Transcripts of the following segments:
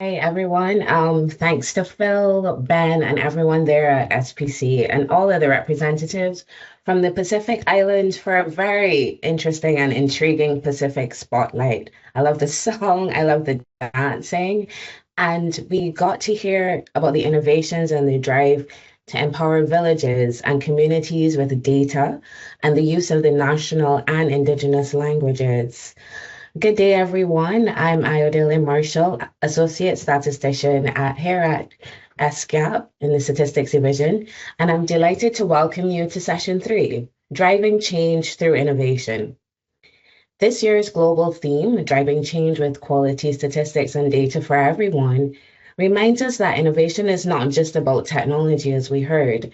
Hey everyone, thanks to Phil, Ben, and everyone there at SPC and all of the representatives from the Pacific Islands for a very interesting and intriguing Pacific spotlight. I love the song, I love the dancing, and we got to hear about the innovations and the drive to empower villages and communities with data and the use of the national and indigenous languages. Good day, everyone. I'm Iodele Marshall, Associate Statistician here at ESCAP in the Statistics Division, and I'm delighted to welcome you to Session 3, Driving Change Through Innovation. This year's global theme, Driving Change with Quality Statistics and Data for Everyone, reminds us that innovation is not just about technology, as we heard.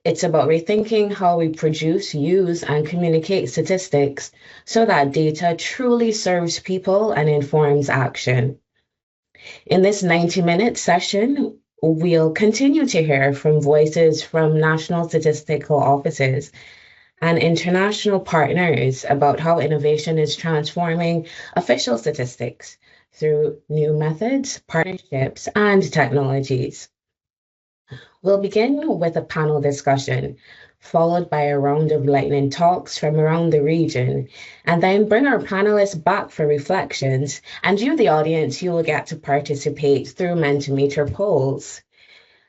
It's about rethinking how we produce, use, and communicate statistics so that data truly serves people and informs action. In this 90-minute session, we'll continue to hear from voices from National Statistical Offices and international partners about how innovation is transforming official statistics through new methods, partnerships, and technologies. We'll begin with a panel discussion, followed by a round of lightning talks from around the region, and then bring our panelists back for reflections. And you, the audience, you will get to participate through Mentimeter polls.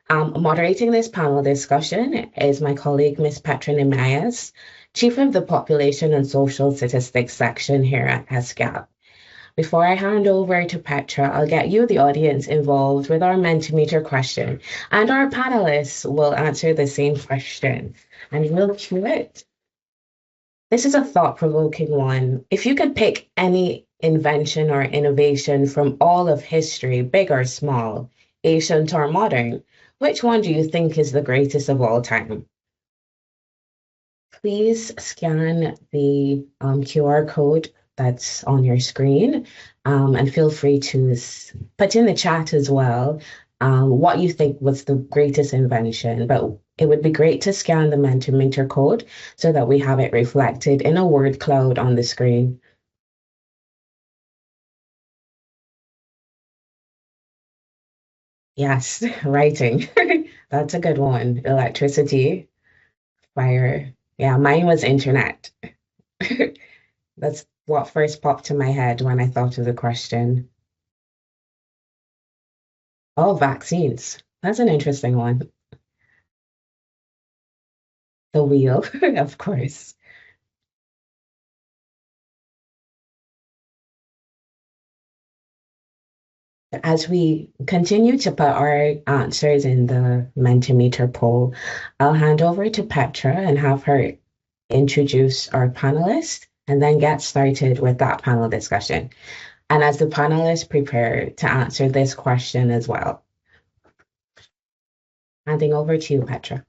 Moderating this panel discussion is my colleague, Ms. Petra Nemayas, Chief of the Population and Social Statistics section here at ESCAP. Before I hand over to Petra, I'll get you, the audience, involved with our Mentimeter question, and our panelists will answer the same question, and we'll cue it. This is a thought-provoking one. If you could pick any invention or innovation from all of history, big or small, ancient or modern, which one do you think is the greatest of all time? Please scan the QR code that's on your screen, and feel free to put in the chat as well what you think was the greatest invention. But it would be great to scan the Mentimeter code so that we have it reflected in a word cloud on the screen. Yes, writing. That's a good one. Electricity, fire. Yeah, mine was internet. That's what first popped to my head when I thought of the question. Oh, vaccines. That's an interesting one. The wheel, of course. As we continue to put our answers in the Mentimeter poll, I'll hand over to Petra and have her introduce our panelists and then get started with that panel discussion. And as the panelists prepare to answer this question as well. Handing over to you, Petra.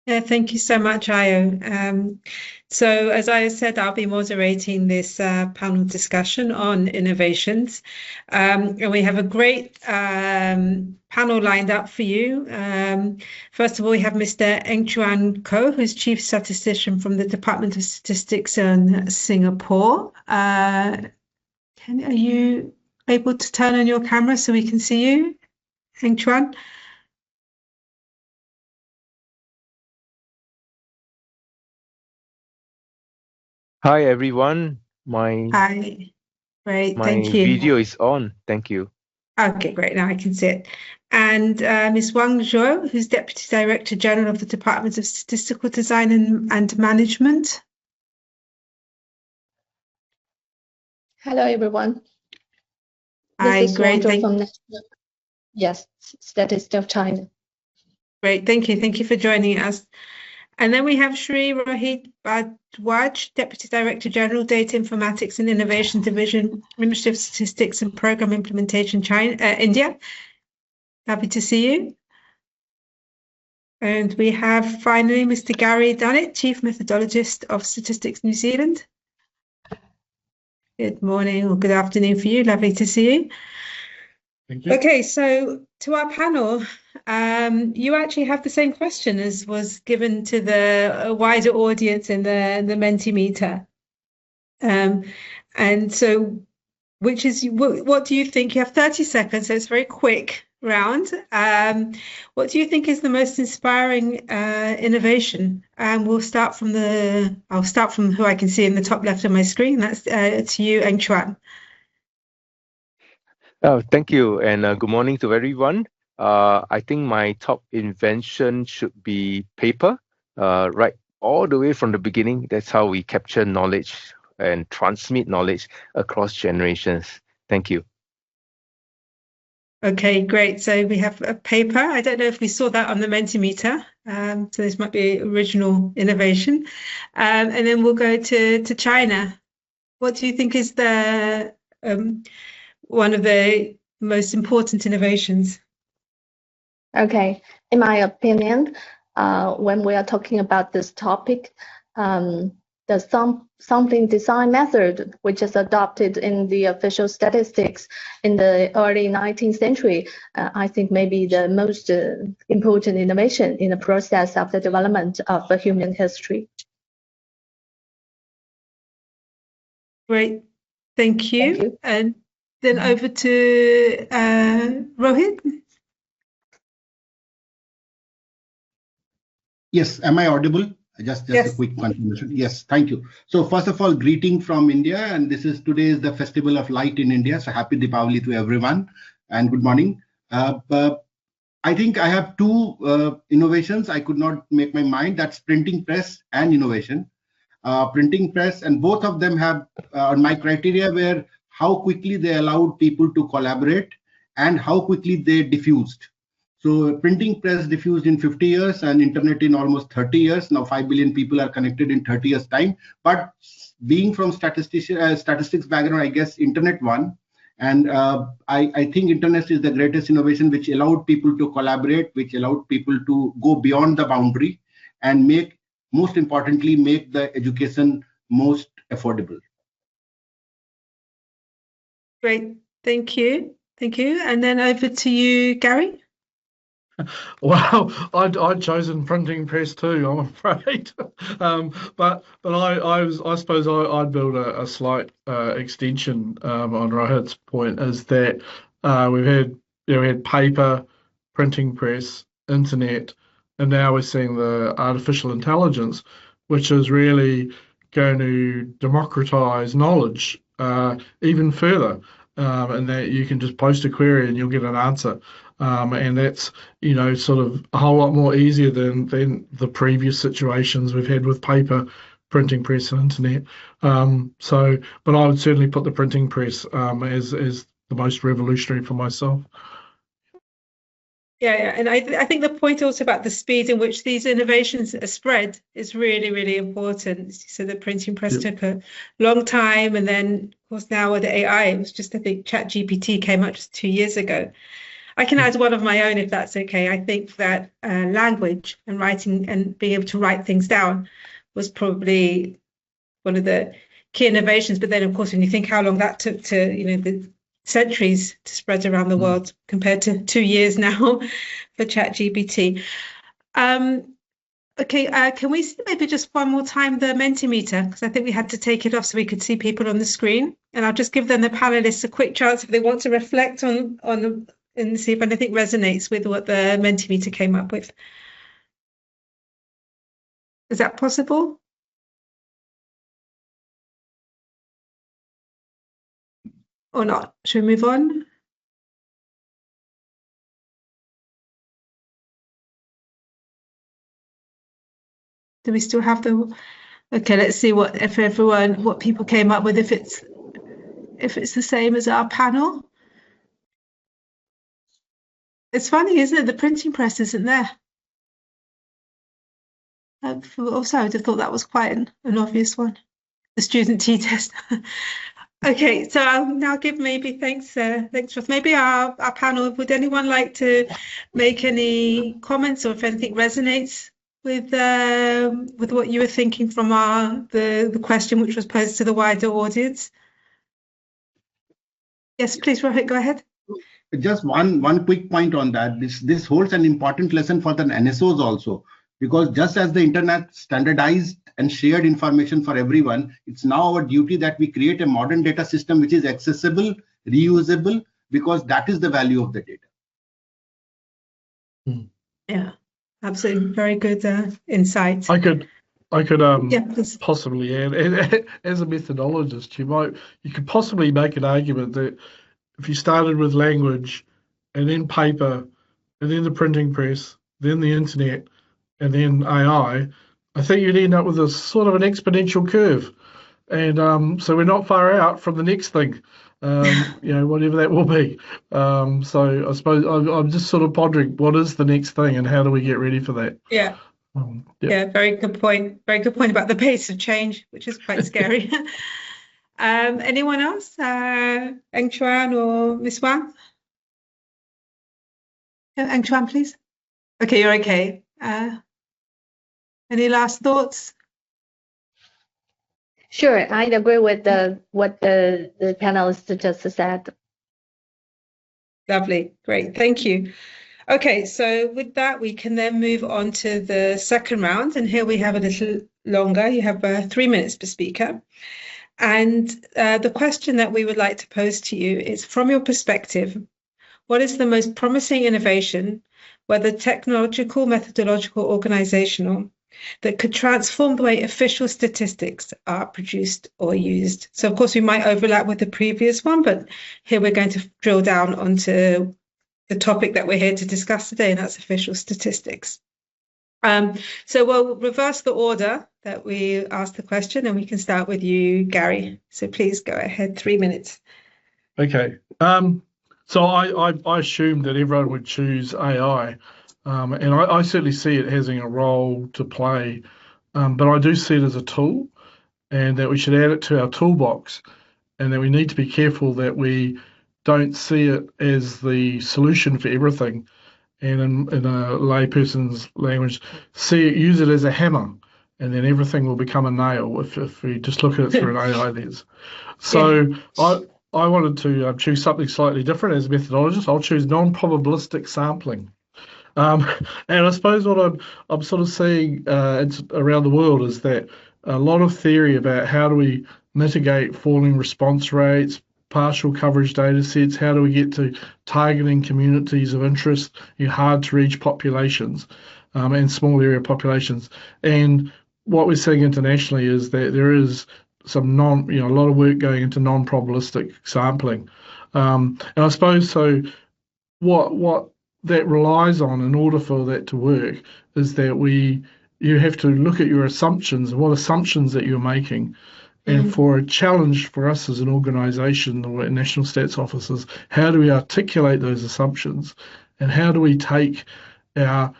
Yeah, thank you so much, Ayo. So as I said, I'll be moderating this panel discussion on innovations. And we have a great panel lined up for you. First of all, we have Mr. Eng Chuan Ko, who's Chief Statistician from the Department of Statistics in Singapore. Are you able to turn on your camera so we can see you, Eng Chuan? Hi everyone. Hi. Great, My thank you. video is on. Thank you. Okay, great. Now I can see it. And Ms. Wang Zhou, who's Deputy Director General of the Department of Statistical Design and Management. Hello, everyone. Hi, This is great. Wang Zhou from National, yes, Statistics of China. Great, thank you. Thank you for joining us. And then we have Shri Rohit Bhardwaj, Deputy Director General, Data Informatics and Innovation Division, Ministry of Statistics and Program Implementation, China, India. Happy to see you. And we have finally Mr. Gary Dunnett, Chief Methodologist of Statistics New Zealand. Good morning or good afternoon for you. Lovely to see you. Thank you. Okay, so to our panel, you actually have the same question as was given to the wider audience in the Mentimeter. And so which is what do you think? You have 30 seconds, so it's a very quick round. What do you think is the most inspiring innovation? I'll start from who I can see in the top left of my screen. That's to you, Eng Chuan. Oh, thank you, and good morning to everyone. I think my top invention should be paper, right all the way from the beginning. That's how we capture knowledge and transmit knowledge across generations. Thank you. Okay, great. So we have a paper. I don't know if we saw that on the Mentimeter. So this might be original innovation. And then we'll go to China. What do you think is the one of the most important innovations? Okay, in my opinion, when we are talking about this topic, the sampling design method, which is adopted in the official statistics in the early 19th century, I think maybe the most important innovation in the process of the development of human history. Great, thank you. Thank you. And then over to Rohit. Yes, am I audible? Just Yes. a quick confirmation. Yes, thank you. So first of all, greeting from India, and today is the Festival of Light in India. So happy Diwali to everyone, and good morning. I think I have two innovations. I could not make my mind. That's printing press and innovation. Printing press, and both of them have my criteria were how quickly they allowed people to collaborate and how quickly they diffused. So printing press diffused in 50 years and internet in almost 30 years. Now 5 billion people are connected in 30 years time. But being from statistics background, I guess internet won. And I think internet is the greatest innovation, which allowed people to collaborate, which allowed people to go beyond the boundary and most importantly, make the education most affordable. Great, thank you. Thank you. And then over to you, Gary. Well, I'd chosen printing press too, I'm afraid. But I suppose I'd build a slight extension on Rohit's point, is that we had paper, printing press, internet, and now we're seeing the artificial intelligence, which is really going to democratize knowledge even further. And that you can just post a query and you'll get an answer. And that's, sort of a whole lot more easier than the previous situations we've had with paper, printing press and internet. But I would certainly put the printing press as the most revolutionary for myself. Yeah, and I think the point also about the speed in which these innovations are spread is really, really important. So the printing press took a long time, and then of course now with AI, it was just, I think ChatGPT came out just 2 years ago. I can add one of my own if that's okay. I think that language and writing and being able to write things down was probably one of the key innovations. But then, of course, when you think how long that took to, the centuries to spread around the world compared to 2 years now for ChatGPT. Okay, can we see maybe just one more time the Mentimeter? Because I think we had to take it off so we could see people on the screen. And I'll just give them, the panelists, a quick chance if they want to reflect on and see if anything resonates with what the Mentimeter came up with. Is that possible? Or not? Should we move on? Do we still have the? Okay, let's see what people came up with, if it's the same as our panel. It's funny, isn't it? The printing press isn't there. Also, I would have thought that was quite an obvious one. The student t-test. Okay, so I'll now give thanks, Ruth. Maybe our panel, would anyone like to make any comments, or if anything resonates with what you were thinking from the question which was posed to the wider audience? Yes, please, Rohit, go ahead. Just one quick point on that. This holds an important lesson for the NSOs also, because just as the internet standardized and shared information for everyone. It's now our duty that we create a modern data system which is accessible, reusable, because that is the value of the data. Yeah, absolutely. Very good insight. I could Yeah, please. possibly add, as a methodologist, you could possibly make an argument that if you started with language and then paper and then the printing press, then the internet, and then AI, I think you'd end up with a sort of an exponential curve. And so we're not far out from the next thing, whatever that will be. So I suppose I'm just sort of pondering what is the next thing and how do we get ready for that? Yeah. Yeah, very good point. Very good point about the pace of change, which is quite scary. Anyone else? Eng Chuan or Miss Wang? Eng Chuan, please. Okay, you're okay. Any last thoughts? Sure, I agree with what the panelists just said. Lovely, great, thank you. Okay, so with that, we can then move on to the second round. And here we have a little longer. You have 3 minutes per speaker. And the question that we would like to pose to you is, from your perspective, what is the most promising innovation, whether technological, methodological, organizational, that could transform the way official statistics are produced or used? So, of course, we might overlap with the previous one, but here we're going to drill down onto the topic that we're here to discuss today, and that's official statistics. So we'll reverse the order that we asked the question, and we can start with you, Gary. So please go ahead, 3 minutes. Okay. So I assumed that everyone would choose AI, and I certainly see it having a role to play, but I do see it as a tool, and that we should add it to our toolbox, and that we need to be careful that we don't see it as the solution for everything, and in a layperson's language, use it as a hammer, and then everything will become a nail if we just look at it through an AI lens. So yeah. I wanted to choose something slightly different as a methodologist. I'll choose non-probabilistic sampling. And I suppose what I'm sort of seeing around the world is that a lot of theory about how do we mitigate falling response rates, partial coverage data sets, how do we get to targeting communities of interest in hard to reach populations and small area populations. And what we're seeing internationally is that there is some a lot of work going into non-probabilistic sampling. And I suppose so what that relies on in order for that to work is that you have to look at your assumptions, what assumptions that you're making. And for a challenge for us as an organisation or National Stats Offices, how do we articulate those assumptions, and how do we take our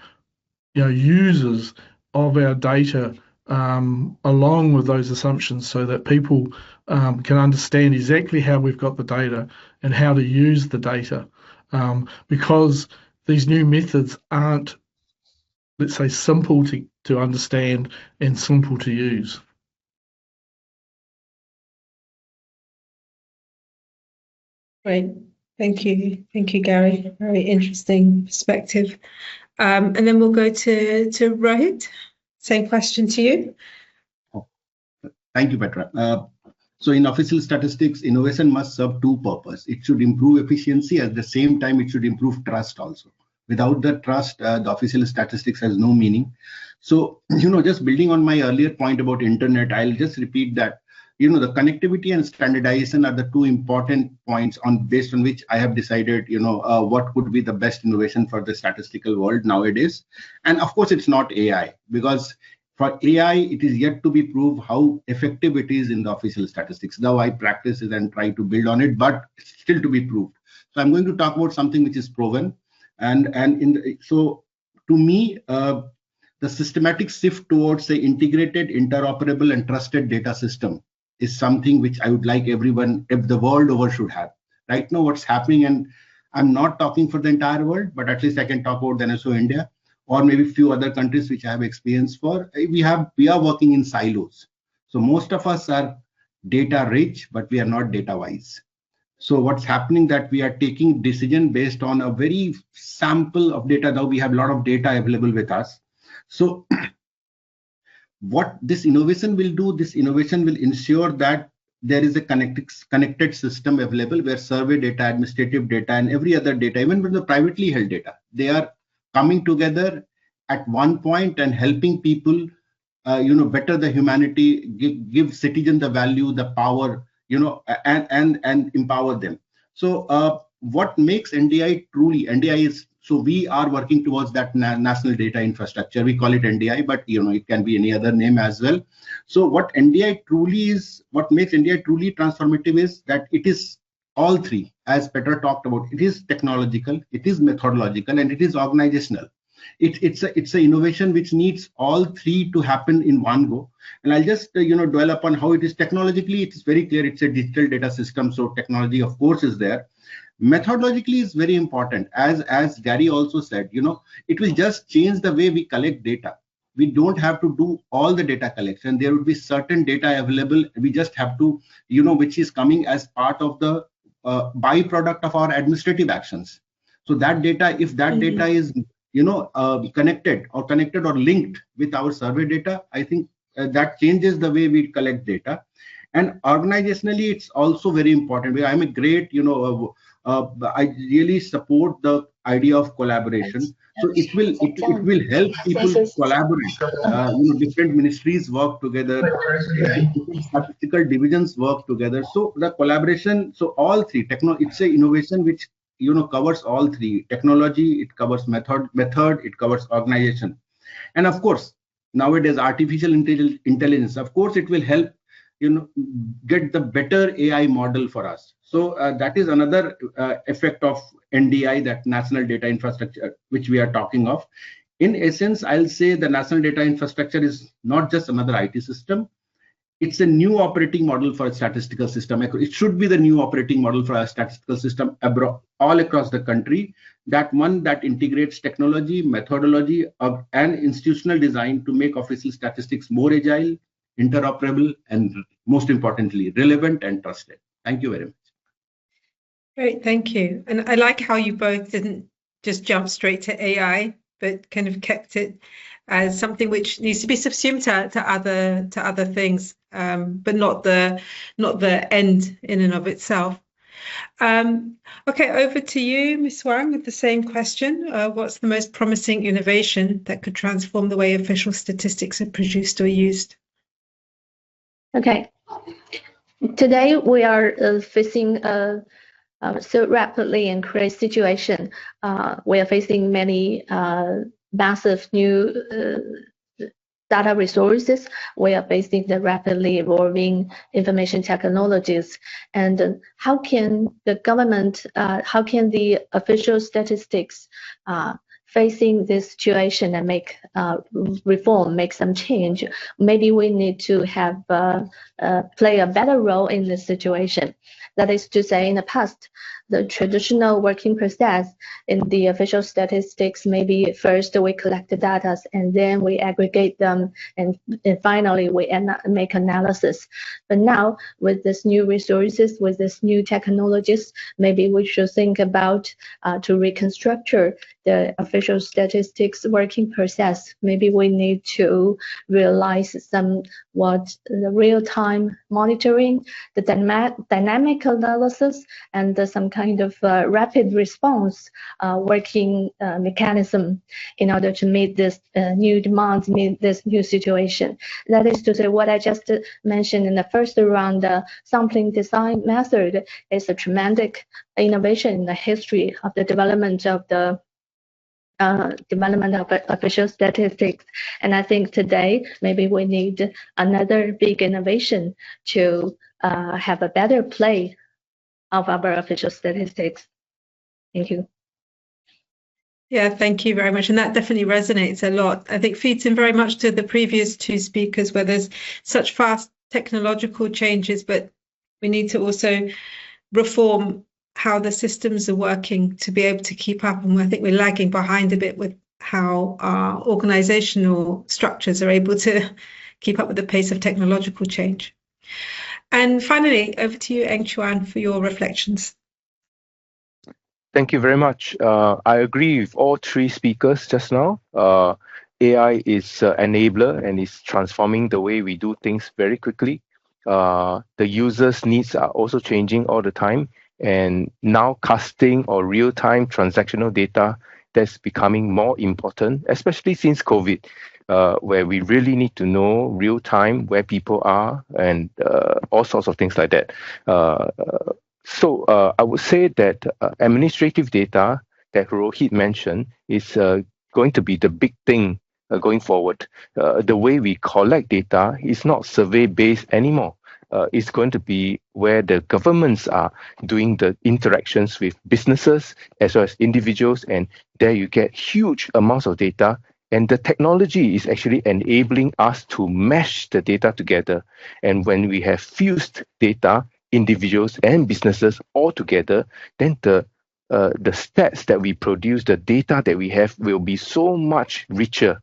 users of our data along with those assumptions so that people can understand exactly how we've got the data and how to use the data, because these new methods aren't, let's say, simple to understand and simple to use. Great. Thank you, Gary. Very interesting perspective. And then we'll go to Rohit. Same question to you. Thank you, Petra. So in official statistics, innovation must serve two purposes. It should improve efficiency. At the same time, it should improve trust also. Without the trust, the official statistics has no meaning. So, just building on my earlier point about internet, I'll just repeat that. The connectivity and standardization are the two important points based on which I have decided, what could be the best innovation for the statistical world nowadays. And of course, it's not AI, because for AI, it is yet to be proved how effective it is in the official statistics. Though I practice it and try to build on it, but it's still to be proved. So I'm going to talk about something which is proven. So to me, the systematic shift towards the integrated, interoperable, and trusted data system is something which I would like everyone, if the world over, should have. Right now, what's happening, and I'm not talking for the entire world, but at least I can talk about the NSO India, or maybe a few other countries which I have experience for. We are working in silos. So most of us are data rich, but we are not data wise. So what's happening that we are taking decision based on a very sample of data. Now we have a lot of data available with us. So what this innovation will do, this innovation will ensure that there is a connected system available where survey data, administrative data, and every other data, even with the privately held data, they are coming together at one point and helping people, better the humanity, give citizens the value, the power, and empower them. So what makes NDI truly, NDI is, so we are working towards that national data infrastructure. We call it NDI, but it can be any other name as well. So what NDI truly is, what makes NDI truly transformative is that it is all three, as Peter talked about. It is technological, it is methodological, and it is organizational. It's a innovation which needs all three to happen in one go. And I'll just dwell upon how it is technologically. It's very clear. It's a digital data system, so technology, of course, is there. Methodologically is very important, as Gary also said. It will just change the way we collect data. We don't have to do all the data collection. There would be certain data available. We just have to, which is coming as part of the byproduct of our administrative actions. So that data, if that data is connected or linked with our survey data, I think that changes the way we collect data. And organizationally, it's also very important. I'm a great, I really support the idea of collaboration. So it will help people collaborate. Different ministries work together, different statistical divisions work together. So the collaboration, so all three it's a innovation which covers all three: technology, it covers method, it covers organization, and of course nowadays artificial intelligence. Of course, it will help get the better AI model for us. So that is another effect of NDI, that national data infrastructure, which we are talking of. In essence, I'll say the national data infrastructure is not just another IT system. It's a new operating model for a statistical system. It should be the new operating model for a statistical system all across the country. That one that integrates technology, methodology, and institutional design to make official statistics more agile, interoperable, and most importantly, relevant and trusted. Thank you very much. Great, thank you. And I like how you both didn't just jump straight to AI, but kind of kept it as something which needs to be subsumed to other things, but not the end in and of itself. Okay, over to you, Ms. Wang, with the same question. What's the most promising innovation that could transform the way official statistics are produced or used? Okay. Today we are facing a so rapidly increased situation. We are facing many massive new data resources. We are facing the rapidly evolving information technologies. And how can the government, how can the official statistics facing this situation and make reform, make some change? Maybe we need to have play a better role in this situation. That is to say, in the past, the traditional working process in the official statistics, maybe first we collect the data and then we aggregate them, and finally we make analysis. But now with this new resources, with this new technologies, maybe we should think about to reconstruct the official statistics working process. Maybe we need to realize somewhat the real-time monitoring, the dynamic analysis, and some kind of rapid response working mechanism in order to meet this new demands, meet this new situation. That is to say, what I just mentioned in the first round, the sampling design method is a tremendous innovation in the history of the development of official statistics. And I think today maybe we need another big innovation to have a better play of our official statistics. Thank you. Yeah, thank you very much. And that definitely resonates a lot. I think feeds in very much to the previous two speakers, where there's such fast technological changes, but we need to also reform how the systems are working to be able to keep up. And I think we're lagging behind a bit with how our organizational structures are able to keep up with the pace of technological change. And finally, over to you, Eng Chuan, for your reflections. Thank you very much. I agree with all three speakers just now. AI is an enabler and is transforming the way we do things very quickly. The users' needs are also changing all the time, and now casting or real-time transactional data that's becoming more important, especially since COVID, where we really need to know real time where people are and all sorts of things like that. So I would say that administrative data that Rohit mentioned is going to be the big thing going forward. The way we collect data is not survey-based anymore. It's going to be where the governments are doing the interactions with businesses as well as individuals, and there you get huge amounts of data. And the technology is actually enabling us to mesh the data together. And when we have fused data, individuals and businesses all together, then the stats that we produce, the data that we have will be so much richer.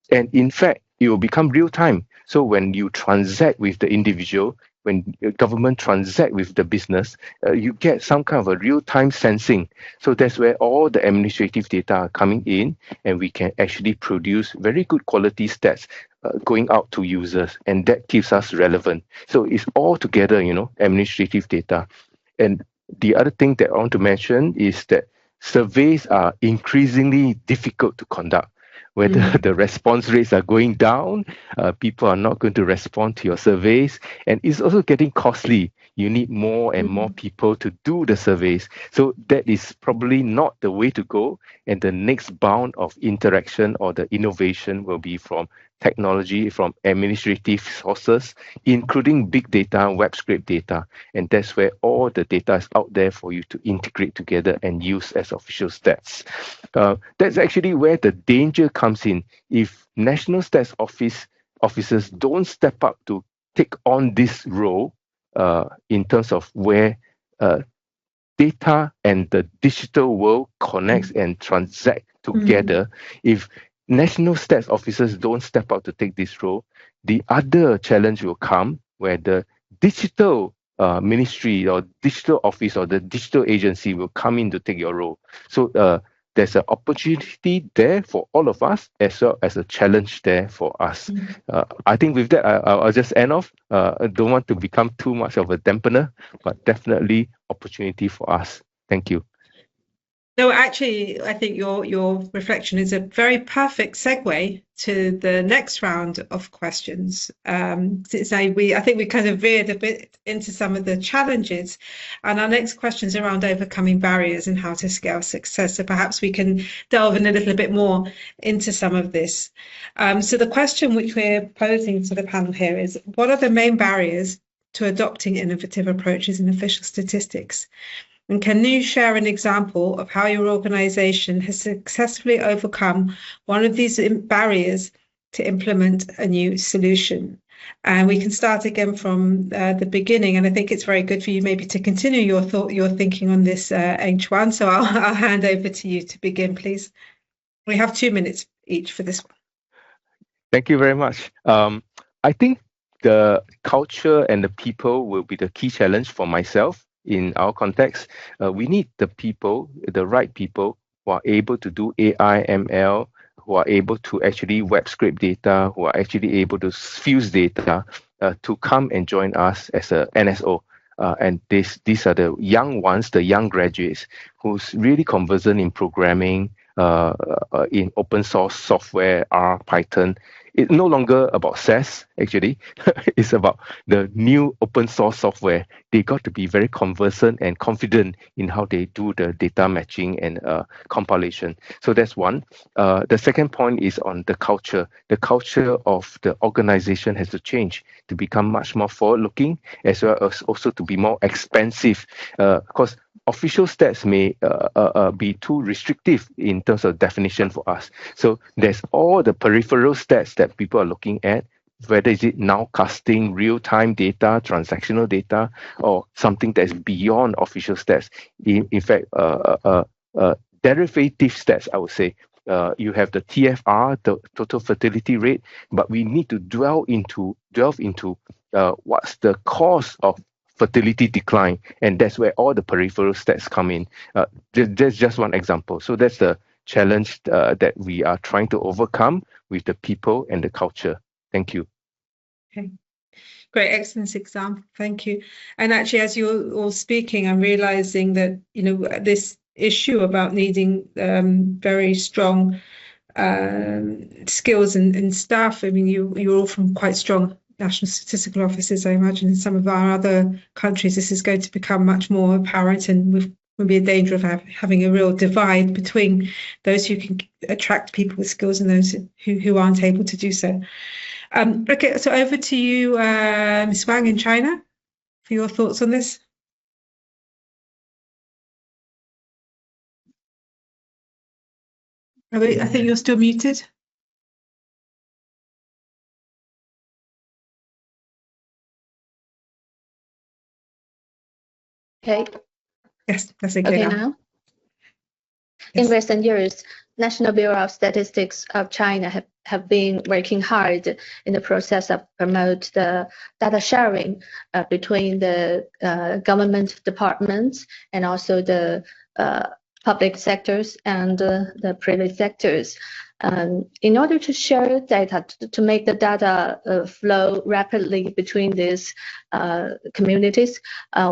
And in fact, it will become real time. So when you transact with the individual, when the government transact with the business, you get some kind of a real time sensing. So that's where all the administrative data are coming in, and we can actually produce very good quality stats going out to users, and that keeps us relevant. So it's all together, administrative data. And the other thing that I want to mention is that surveys are increasingly difficult to conduct. Whether the response rates are going down, people are not going to respond to your surveys, and it's also getting costly. You need more and more people to do the surveys. So that is probably not the way to go. And the next bound of interaction or the innovation will be from technology, from administrative sources, including big data, web scrape data. And that's where all the data is out there for you to integrate together and use as official stats. That's actually where the danger comes in. If National Stats officers don't step up to take on this role in terms of where data and the digital world connects and transact together, if National Stats officers don't step up to take this role, the other challenge will come where the digital ministry or digital office or the digital agency will come in to take your role. So there's an opportunity there for all of us as well as a challenge there for us. I think with that, I'll just end off. I don't want to become too much of a dampener, but definitely opportunity for us. Thank you. No, actually, I think your reflection is a very perfect segue to the next round of questions. I think we kind of veered a bit into some of the challenges, and our next question is around overcoming barriers and how to scale success. So perhaps we can delve in a little bit more into some of this. So the question which we're posing to the panel here is, what are the main barriers to adopting innovative approaches in official statistics? And can you share an example of how your organization has successfully overcome one of these barriers to implement a new solution? And we can start again from the beginning. And I think it's very good for you maybe to continue your thinking on this, H1. So I'll hand over to you to begin, please. We have 2 minutes each for this one. Thank you very much. I think the culture and the people will be the key challenge for myself. In our context, we need the people, the right people who are able to do AI, ML, who are able to actually web scrape data, who are actually able to fuse data to come and join us as a NSO. And these are the young ones, the young graduates who's really conversant in programming, in open source software, R, Python. It's no longer about SAS, actually. It's about the new open source software. They got to be very conversant and confident in how they do the data matching and compilation. So that's one. The second point is on the culture. The culture of the organization has to change to become much more forward-looking, as well as also to be more expansive. Because official stats may be too restrictive in terms of definition for us. So there's all the peripheral stats that people are looking at, whether is it nowcasting, real-time data, transactional data, or something that's beyond official stats. In fact, derivative stats, I would say. You have the TFR, the total fertility rate, but we need to delve into what's the cause of fertility decline, and that's where all the peripheral stats come in. There's just one example. So that's the challenge that we are trying to overcome with the people and the culture. Thank you. Okay. Great, excellent example. Thank you. And actually, as you're all speaking, I'm realizing that, you know, this issue about needing very strong skills and staff. I mean, you're all from quite strong National Statistical Offices. I imagine in some of our other countries, this is going to become much more apparent, and will be a danger of having a real divide between those who can attract people with skills and those who aren't able to do so. Okay, so over to you, Ms. Wang in China, for your thoughts on this. I think you're still muted. Okay. Yes, that's Okay now. In recent years, National Bureau of Statistics of China have been working hard in the process of promote the data sharing between the government departments and also the public sectors and the private sectors. In order to share data, to make the data flow rapidly between these communities,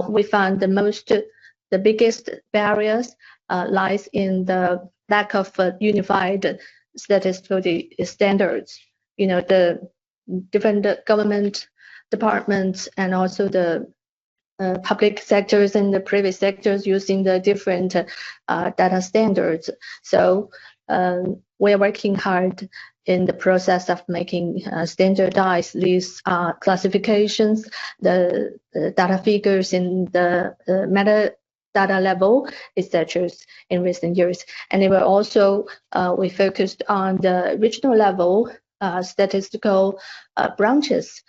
we found the biggest barriers lies in the lack of unified statistical standards. You know, the different government departments and also the public sectors and the private sectors using the different data standards. So we're working hard in the process of making standardized these classifications, the data figures in the metadata level, etc. in recent years. And it will also, we focused on the regional level statistical branches.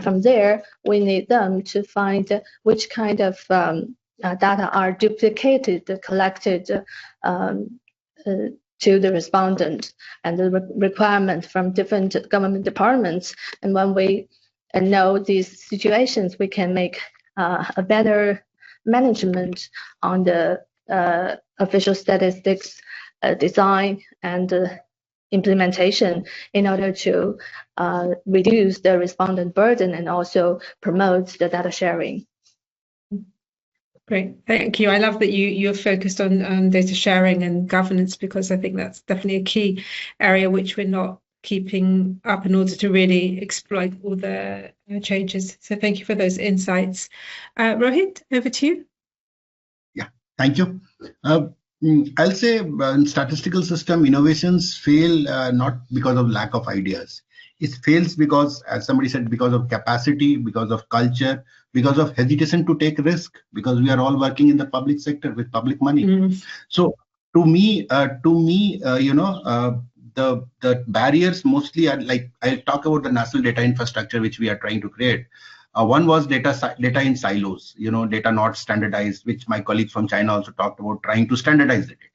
From there, we need them to find which kind of data are duplicated, collected to the respondent, and the requirement from different government departments. And when we know these situations, we can make a better management on the official statistics design and implementation in order to reduce the respondent burden and also promote the data sharing. Great, thank you. I love that you're focused on data sharing and governance, because I think that's definitely a key area which we're not keeping up in order to really exploit all the changes. So thank you for those insights. Rohit, over to you. Yeah, thank you. I'll say in statistical system, innovations fail not because of lack of ideas. It fails because, as somebody said, because of capacity, because of culture, because of hesitation to take risk, because we are all working in the public sector with public money. So to me, you know, the barriers mostly are like, I'll talk about the national data infrastructure which we are trying to create. One was data in silos, you know, data not standardized, which my colleagues from China also talked about, trying to standardize the data.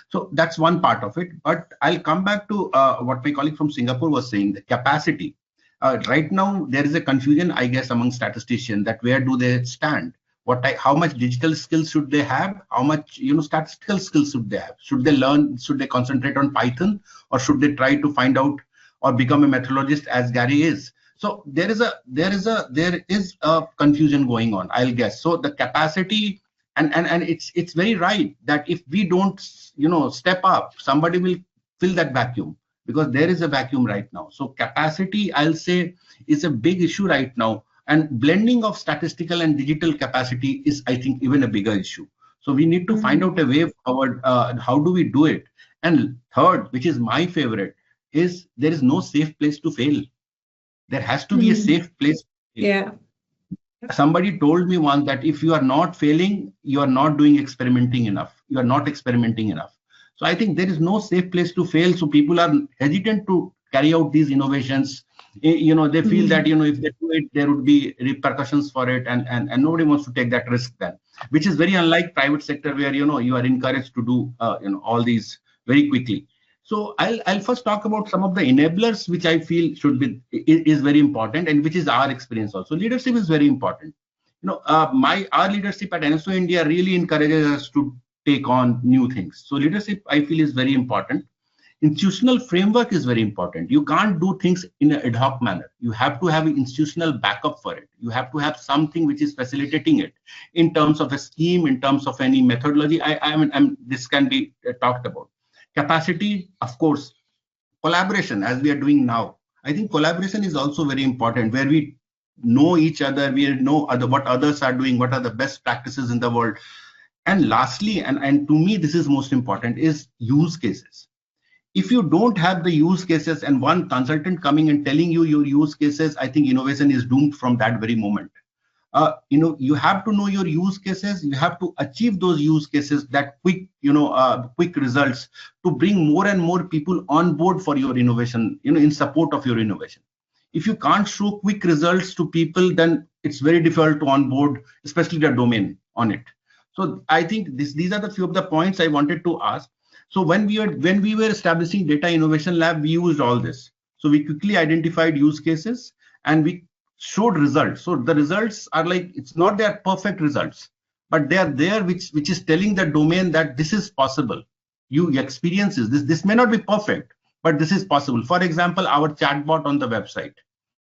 So that's one part of it. But I'll come back to what my colleague from Singapore was saying, the capacity. Right now, there is a confusion, I guess, among statisticians that where do they stand? How much digital skills should they have? How much, you know, statistical skills should they have? Should they learn? Should they concentrate on Python, or should they try to find out or become a methodologist as Gary is? So there is a confusion going on, I'll guess. So the capacity, and it's very right that if we don't, you know, step up, somebody will fill that vacuum, because there is a vacuum right now. So capacity, I'll say, is a big issue right now. And blending of statistical and digital capacity is, I think, even a bigger issue. So we need to find out a way forward. How do we do it? And third, which is my favorite, is there is no safe place to fail. There has to be a safe place. Yeah. Somebody told me once that if you are not failing, you are not doing experimenting enough. You are not experimenting enough. So I think there is no safe place to fail. So people are hesitant to carry out these innovations. You know, they feel that, you know, if they do it, there would be repercussions for it, and nobody wants to take that risk then, which is very unlike private sector where, you know, you are encouraged to do, you know, all these very quickly. So I'll first talk about some of the enablers which I feel is very important, and which is our experience also. Leadership is very important. You know, our leadership at NSO India really encourages us to take on new things. So leadership, I feel, is very important. Institutional framework is very important. You can't do things in an ad hoc manner. You have to have an institutional backup for it. You have to have something which is facilitating it in terms of a scheme, in terms of any methodology. This can be talked about. Capacity, of course, collaboration, as we are doing now. I think collaboration is also very important, where we know each other, we know what others are doing, what are the best practices in the world. And lastly, and to me, this is most important, is use cases. If you don't have the use cases and one consultant coming and telling you your use cases, I think innovation is doomed from that very moment. You have to know your use cases. You have to achieve those use cases, that quick results, to bring more and more people on board for your innovation, in support of your innovation. If you can't show quick results to people, then it's very difficult to onboard, especially the domain on it. So I think these are the few of the points I wanted to ask. So when we were establishing Data Innovation Lab, we used all this. So we quickly identified use cases and we showed results. So the results are like, it's not their perfect results, but they are there, which is telling the domain that this is possible. You experiences this may not be perfect, but this is possible. For example, our chatbot on the website,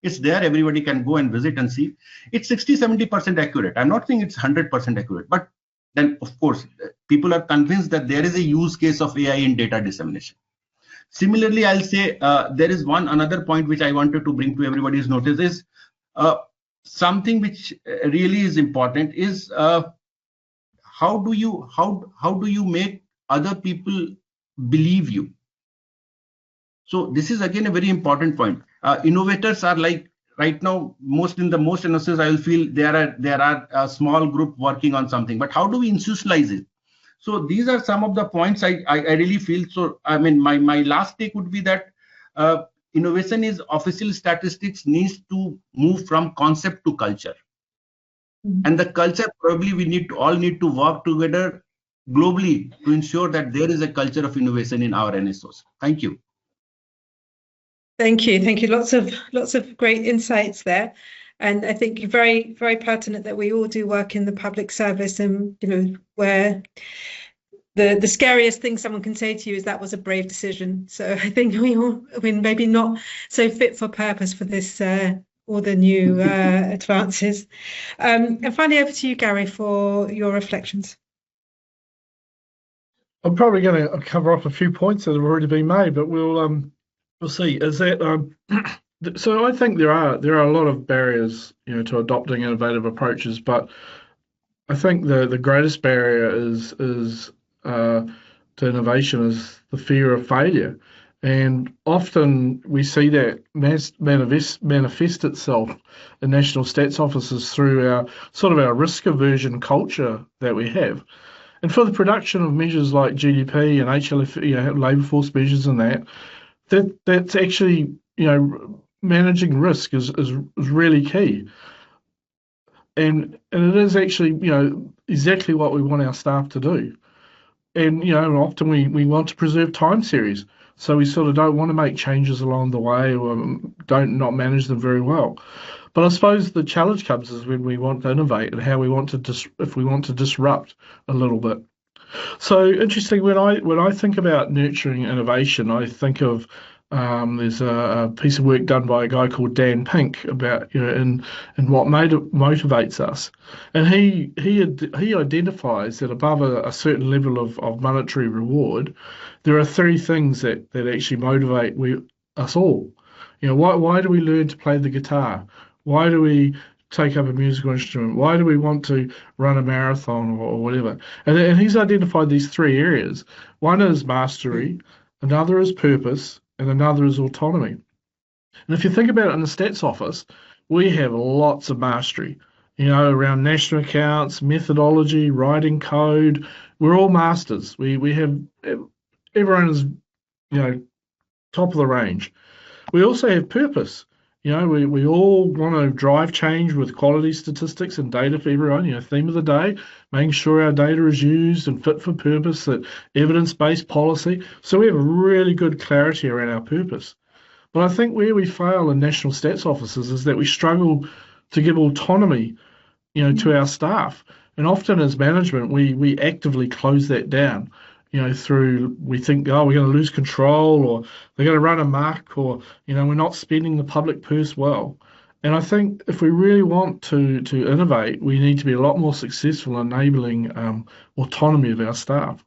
it's there. Everybody can go and visit and see. It's 60-70% accurate. I'm not saying it's 100% accurate, but then of course people are convinced that there is a use case of AI in data dissemination. Similarly, I'll say there is another point which I wanted to bring to everybody's notice is something which really is important is how do you make other people believe you? So this is again a very important point. Innovators are like, right now, most innovators, I will feel there are a small group working on something, but how do we institutionalize it? So these are some of the points I really feel. So I mean, my last take would be that innovation is official statistics needs to move from concept to culture. And the culture, probably we all need to work together globally to ensure that there is a culture of innovation in our NSOs. Thank you. Thank you. Lots of great insights there, and I think very, very pertinent that we all do work in the public service, and where the scariest thing someone can say to you is that was a brave decision. So I think we're maybe not so fit for purpose for this all the new advances. And finally, over to you, Gary, for your reflections. I'm probably going to cover off a few points that have already been made, but we'll see. Is that so? I think there are a lot of barriers, to adopting innovative approaches, but I think the greatest barrier is to innovation is the fear of failure, and often we see that manifest itself in national stats offices through our risk aversion culture that we have. And for the production of measures like GDP and HLF, labour force measures and that's actually, managing risk is really key. And it is actually, exactly what we want our staff to do. And, often we want to preserve time series. So we sort of don't want to make changes along the way or not manage them very well. But I suppose the challenge comes is when we want to innovate and how we want to if we want to disrupt a little bit. So interesting, when I think about nurturing innovation, I think of there's a piece of work done by a guy called Dan Pink about in what motivates us, and he identifies that above a certain level of monetary reward, there are three things that actually motivate us all. Why do we learn to play the guitar? Why do we take up a musical instrument? Why do we want to run a marathon or whatever? And he's identified these three areas. One is mastery, another is purpose, and another is autonomy. And if you think about it in the stats office, we have lots of mastery, around national accounts, methodology, writing code. We're all masters. We have, everyone is, top of the range. We also have purpose. We all want to drive change with quality statistics and data for everyone. Theme of the day, making sure our data is used and fit for purpose, that evidence-based policy. So we have a really good clarity around our purpose. But I think where we fail in national stats offices is that we struggle to give autonomy, to our staff. And often as management, we actively close that down, through we think, oh, we're going to lose control, or they're going to run amok, or we're not spending the public purse well. And I think if we really want to innovate, we need to be a lot more successful in enabling autonomy of our staff.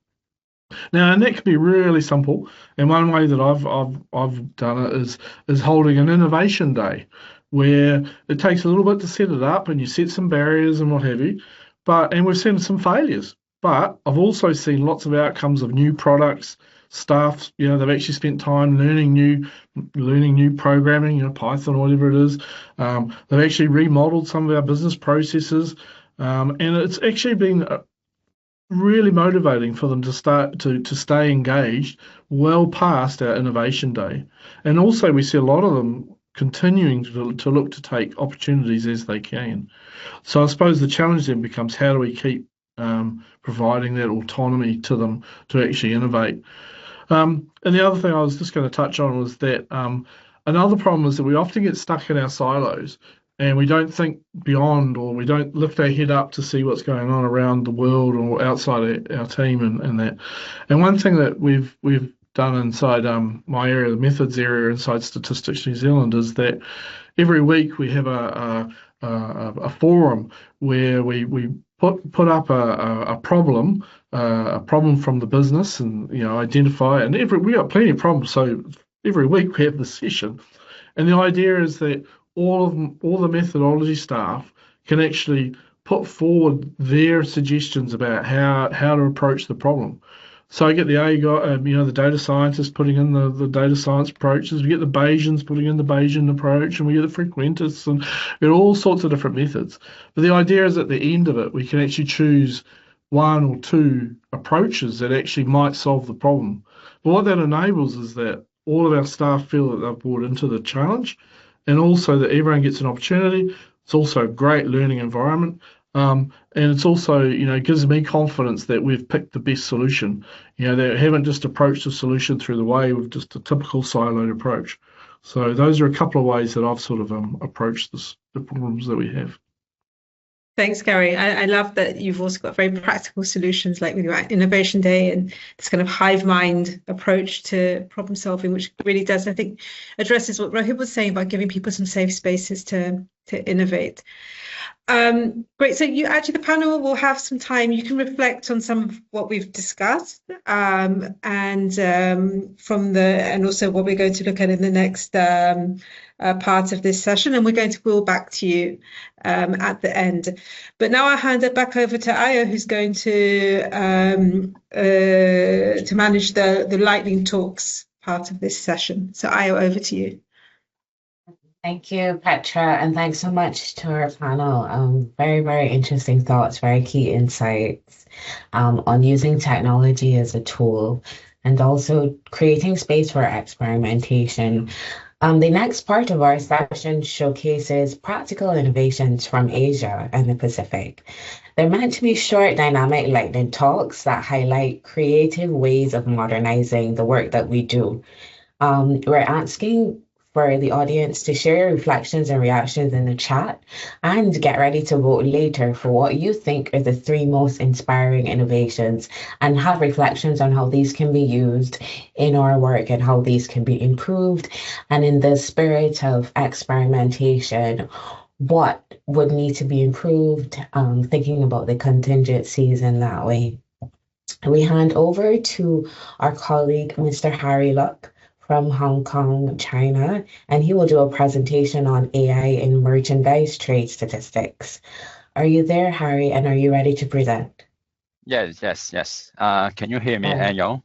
Now, and that can be really simple. And one way that I've done it is holding an innovation day, where it takes a little bit to set it up, and you set some barriers and what have you. And we've seen some failures. But I've also seen lots of outcomes of new products, staff. They've actually spent time learning new programming, Python or whatever it is. They've actually remodeled some of our business processes, and it's actually been really motivating for them to stay engaged well past our innovation day. And also we see a lot of them continuing to look to take opportunities as they can. So I suppose the challenge then becomes, how do we keep providing that autonomy to them to actually innovate? And the other thing I was just going to touch on was that another problem is that we often get stuck in our silos, and we don't think beyond, or we don't lift our head up to see what's going on around the world or outside our team and that. And one thing that we've done inside my area, the methods area inside Statistics New Zealand, is that every week we have a forum where we put up a problem from the business, and identify it. And we got plenty of problems, so every week we have this session, and the idea is that all the methodology staff can actually put forward their suggestions about how to approach the problem. So I get the the data scientists putting in the data science approaches. We get the Bayesians putting in the Bayesian approach, and we get the frequentists, and we get all sorts of different methods. But the idea is, at the end of it, we can actually choose one or two approaches that actually might solve the problem. But what that enables is that all of our staff feel that they're brought into the challenge, and also that everyone gets an opportunity. It's also a great learning environment. And it's also, gives me confidence that we've picked the best solution. They haven't just approached the solution through the way of just a typical siloed approach. So those are a couple of ways that I've sort of approached the problems that we have. Thanks, Gary. I love that you've also got very practical solutions, like with your Innovation Day and this kind of hive mind approach to problem solving, which really does, I think, addresses what Rohit was saying about giving people some safe spaces to innovate. Great. So the panel will have some time. You can reflect on some of what we've discussed, and also what we're going to look at in the next part of this session, and we're going to wheel back to you at the end. But now I'll hand it back over to Ayo, who's going to manage the lightning talks part of this session. So Ayo, over to you. Thank you, Petra, and thanks so much to our panel. Very, very interesting thoughts, very key insights on using technology as a tool, and also creating space for experimentation. The next part of our session showcases practical innovations from Asia and the Pacific. They're meant to be short, dynamic lightning talks that highlight creative ways of modernizing the work that we do. We're asking for the audience to share your reflections and reactions in the chat, and get ready to vote later for what you think are the 3 most inspiring innovations, and have reflections on how these can be used in our work and how these can be improved. And in the spirit of experimentation, what would need to be improved, thinking about the contingencies in that way. We hand over to our colleague, Mr. Harry Luck, from Hong Kong, China, and he will do a presentation on AI in merchandise trade statistics. Are you there, Harry, and are you ready to present? Yes. Can you hear me, Ayo?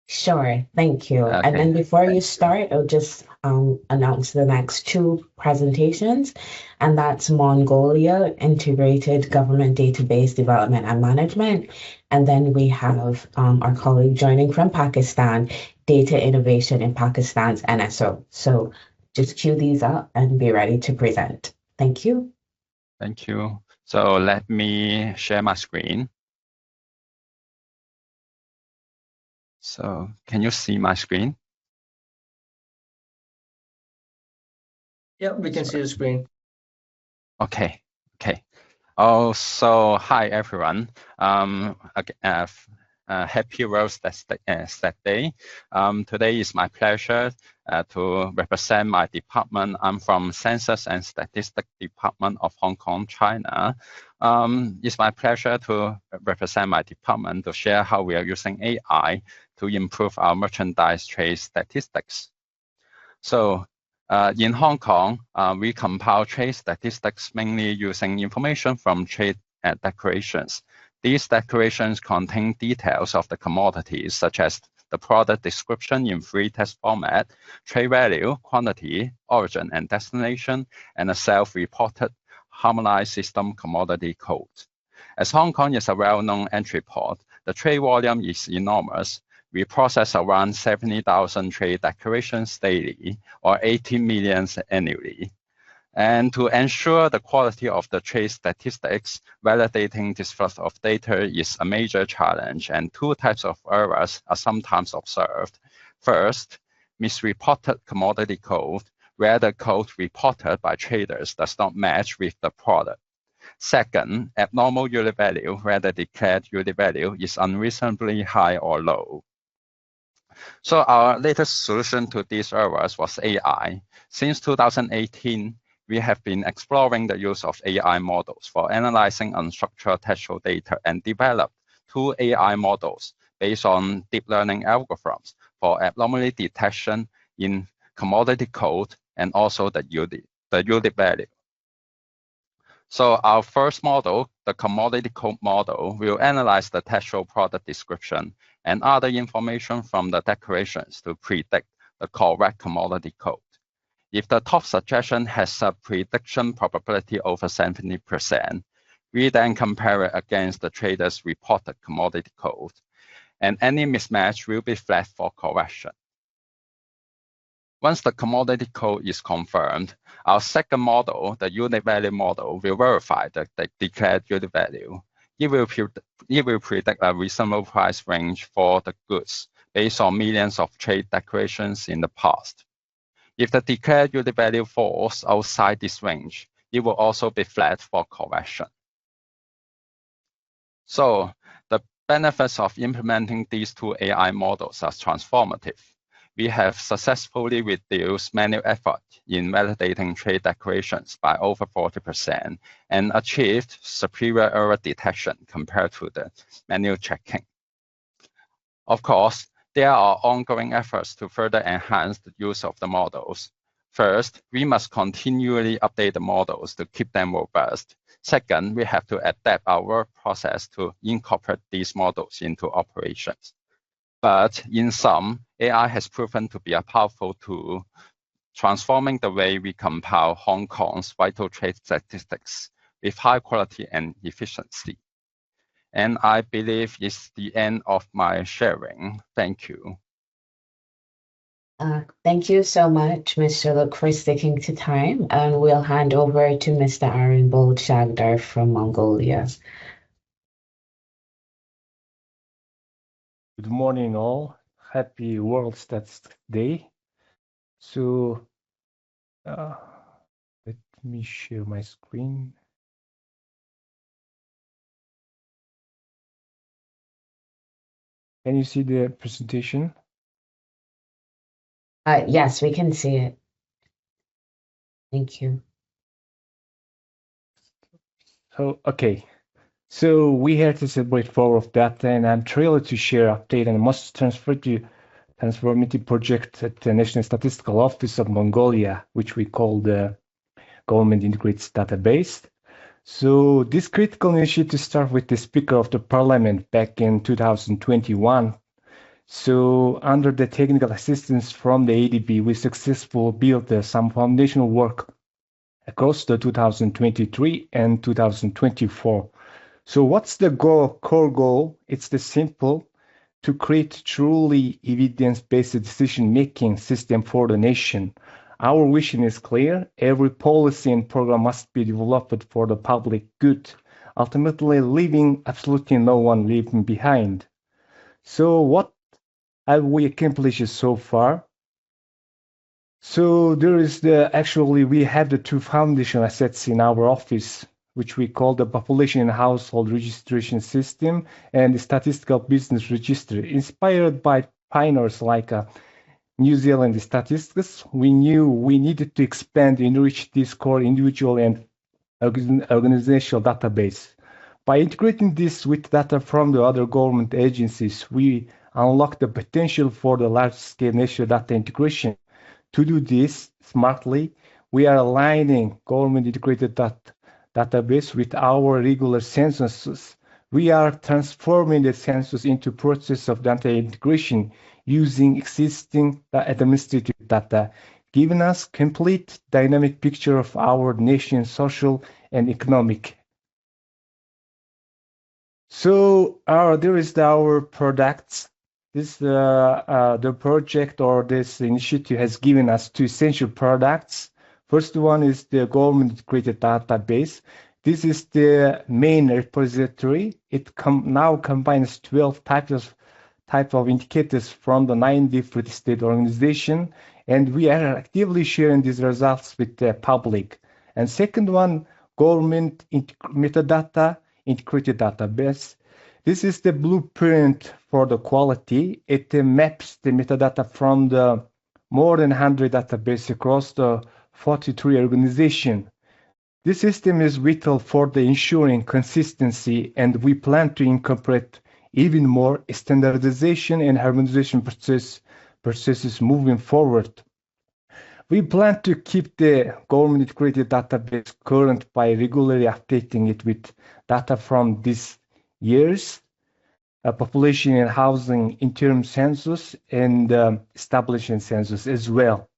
Sure, thank you. Okay. And then before you start, I'll just announce the next 2 presentations, and that's Mongolia, Integrated Government Database Development and Management. And then we have our colleague joining from Pakistan, Data Innovation in Pakistan's NSO. So just cue these up and be ready to present. Thank you. Thank you. So let me share my screen. So can you see my screen? Yeah, we can see the screen. Okay. Oh, so hi everyone. Happy World Stat Day. Today is my pleasure to represent my department. I'm from Census and Statistics Department of Hong Kong, China. It's my pleasure to represent my department to share how we are using AI to improve our merchandise trade statistics. So in Hong Kong, we compile trade statistics mainly using information from trade declarations. These declarations contain details of the commodities, such as the product description in free text format, trade value, quantity, origin and destination, and a self-reported harmonized system commodity code. As Hong Kong is a well-known entry port, the trade volume is enormous. We process around 70,000 trade declarations daily, or 18 million annually. And to ensure the quality of the trade statistics, validating this flood of data is a major challenge, and two types of errors are sometimes observed. First, misreported commodity code, where the code reported by traders does not match with the product. Second, abnormal unit value, where the declared unit value is unreasonably high or low. So our latest solution to these errors was AI. Since 2018, we have been exploring the use of AI models for analyzing unstructured textual data and developed two AI models based on deep learning algorithms for abnormality detection in commodity code and also the unit value. So our first model, the commodity code model, will analyze the textual product description and other information from the declarations to predict the correct commodity code. If the top suggestion has a prediction probability over 70%, we then compare it against the trader's reported commodity code, and any mismatch will be flagged for correction. Once the commodity code is confirmed, our second model, the unit value model, will verify the declared unit value. It will predict a reasonable price range for the goods based on millions of trade declarations in the past. If the declared unit value falls outside this range, it will also be flagged for correction. So the benefits of implementing these two AI models are transformative. We have successfully reduced manual effort in validating trade declarations by over 40% and achieved superior error detection compared to the manual checking. Of course, there are ongoing efforts to further enhance the use of the models. First, we must continually update the models to keep them robust. Second, we have to adapt our work process to incorporate these models into operations. But in sum, AI has proven to be a powerful tool, transforming the way we compile Hong Kong's vital trade statistics with high quality and efficiency. And I believe it's the end of my sharing. Thank you. Thank you so much, Mr. Look, for sticking to time. And we'll hand over to Mr. Arinbold Shagdar from Mongolia. Good morning, all. Happy World Statistics Day. So, let me share my screen. Can you see the presentation? Yes, we can see it. Thank you. So, okay. So we here to celebrate 4 of data, and I'm thrilled to share update on the most transformative project at the National Statistical Office of Mongolia, which we call the Government Integrated Database. So this critical initiative started with the Speaker of the Parliament back in 2021. So under the technical assistance from the ADB, we successfully built some foundational work across the 2023 and 2024. So what's the core goal? It's the simple, to create truly evidence-based decision-making system for the nation. Our vision is clear. Every policy and program must be developed for the public good, ultimately leaving absolutely no one leaving behind. So what have we accomplished so far? So there is we have the two foundational assets in our office. which we call the Population and Household Registration System, and the Statistical Business Register. Inspired by pioneers like New Zealand statistics, we knew we needed to expand and enrich this core individual and organizational database. By integrating this with data from the other government agencies, we unlock the potential for the large-scale national data integration. To do this smartly, we are aligning government integrated database with our regular censuses. We are transforming the census into process of data integration using existing administrative data, giving us complete dynamic picture of our nation's social and economic. So there is our products. This the project or this initiative has given us two essential products. First one is the government-created database. This is the main repository. It now combines 12 type of indicators from the 9 different state organizations, and we are actively sharing these results with the public. And second one, government metadata integrated database. This is the blueprint for the quality. It maps the metadata from the more than 100 databases across the 43 organizations. This system is vital for the ensuring consistency, and we plan to incorporate even more standardization and harmonization processes moving forward. We plan to keep the government-created database current by regularly updating it with data from these years, population and housing interim census, and establishing census as well.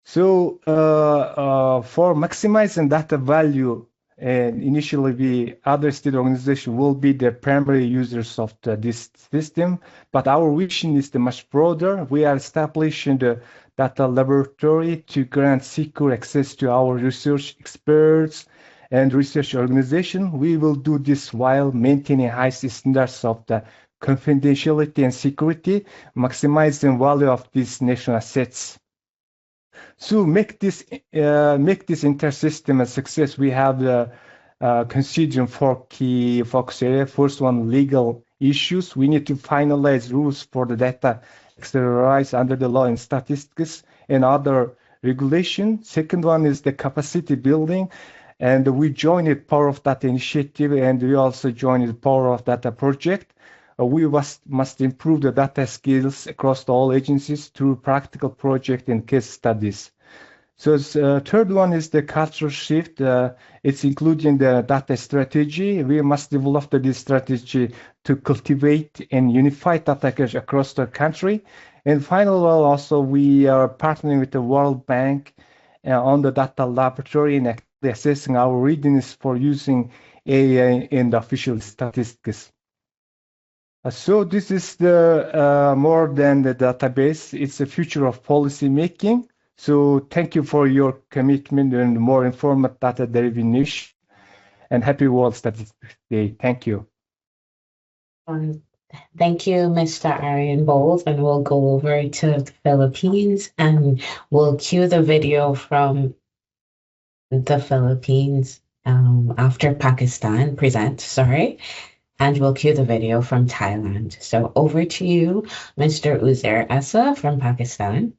So for maximizing data value, and initially other state organizations will be the primary users of this system, but our vision is much broader. We are establishing the data laboratory to grant secure access to our research experts and research organization. We will do this while maintaining high standards of the confidentiality and security, maximizing value of these national assets. So make this inter-system a success, we have considering 4 key focus areas. First one, legal issues. We need to finalize rules for the data exercise under the law and statistics and other regulation. Second one is the capacity building, and we joined Power of Data initiative, and we also joined the Power of Data project. We must improve the data skills across all agencies through practical project and case studies. So third one is the cultural shift. It's including the data strategy. We must develop this strategy to cultivate and unify data across the country. And finally, also we are partnering with the World Bank on the data laboratory and assessing our readiness for using AI in the official statistics. So this is the more than the database. It's the future of policy making. So thank you for your commitment and more informative data derivation. And happy World Statistics Day. Thank you. Thank you, Mr. Arian Bowles, and we'll go over to the Philippines and we'll cue the video from the Philippines after Pakistan presents, sorry. And we'll cue the video from Thailand. So over to you, Mr. Uzair Essa from Pakistan.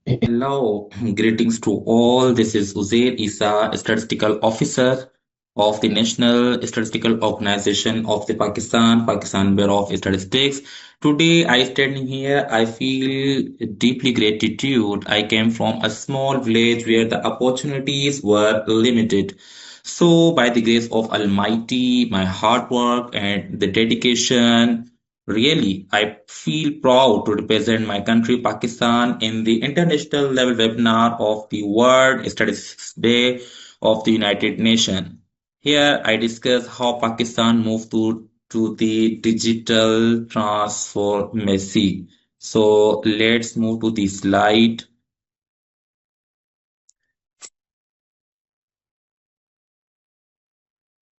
Hello, greetings to all. This is Uzair Issa, Statistical Officer of the National Statistical Organization of the Pakistan Bureau of Statistics. Today, I standing here, I feel deeply gratitude. I came from a small village where the opportunities were limited. So, by the grace of Almighty, my hard work and the dedication, really, I feel proud to represent my country, Pakistan, in the international level webinar of the World Statistics Day of the United Nations. Here, I discuss how Pakistan moved to the digital transformation. So, let's move to the slide.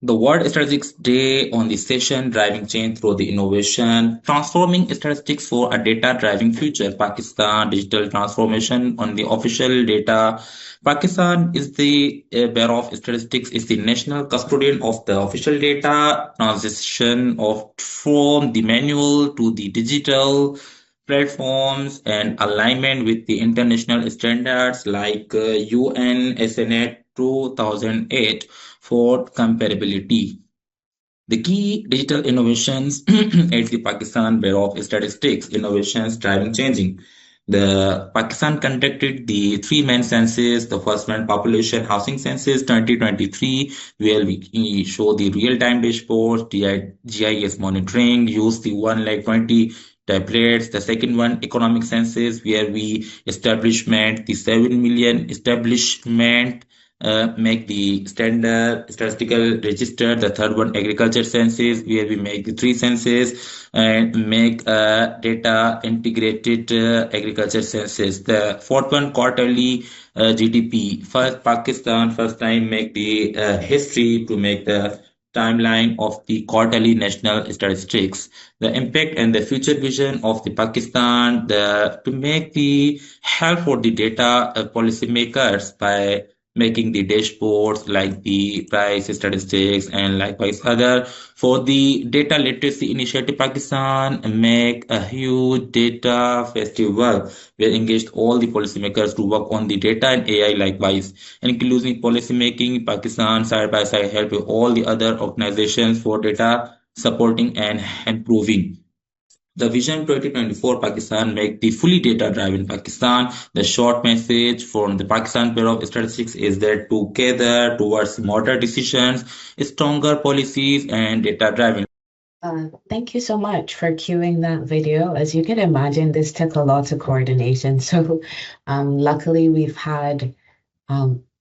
the World Statistics Day on the session Driving Change Through the Innovation, Transforming Statistics for a Data-Driving Future, Pakistan Digital Transformation on the official data. Pakistan is the bearer of statistics, is the national custodian of the official data, transition from the manual to the digital platforms and alignment with the international standards like UN SNA 2008 for comparability. The key digital innovations at the Pakistan Bureau of Statistics, innovations driving changing. The Pakistan conducted the three main census. The first one, population housing census 2023, where we show the real-time dashboards, GIS monitoring, use the 120 tablets. The second one, economic census, where we establishment the 7 million establishment make the standard statistical register. The third one, agriculture census, where we make the three census and make data integrated agriculture census. The fourth one, quarterly GDP. First, Pakistan first time make the history to make the timeline of the quarterly national statistics. The impact and the future vision of the Pakistan, to make the help for the data policymakers by making the dashboards like the price statistics and likewise other. For the data literacy initiative, Pakistan make a huge data festival where engaged all the policymakers to work on the data and AI likewise. And including policymaking, Pakistan side by side help with all the other organizations for data supporting and improving. The Vision 2024 Pakistan make the fully data-driven Pakistan. The short message from the Pakistan Bureau of Statistics is that together towards smarter decisions, stronger policies, and data-driven. Thank you so much for cueing that video. As you can imagine, this took a lot of coordination. So luckily we've had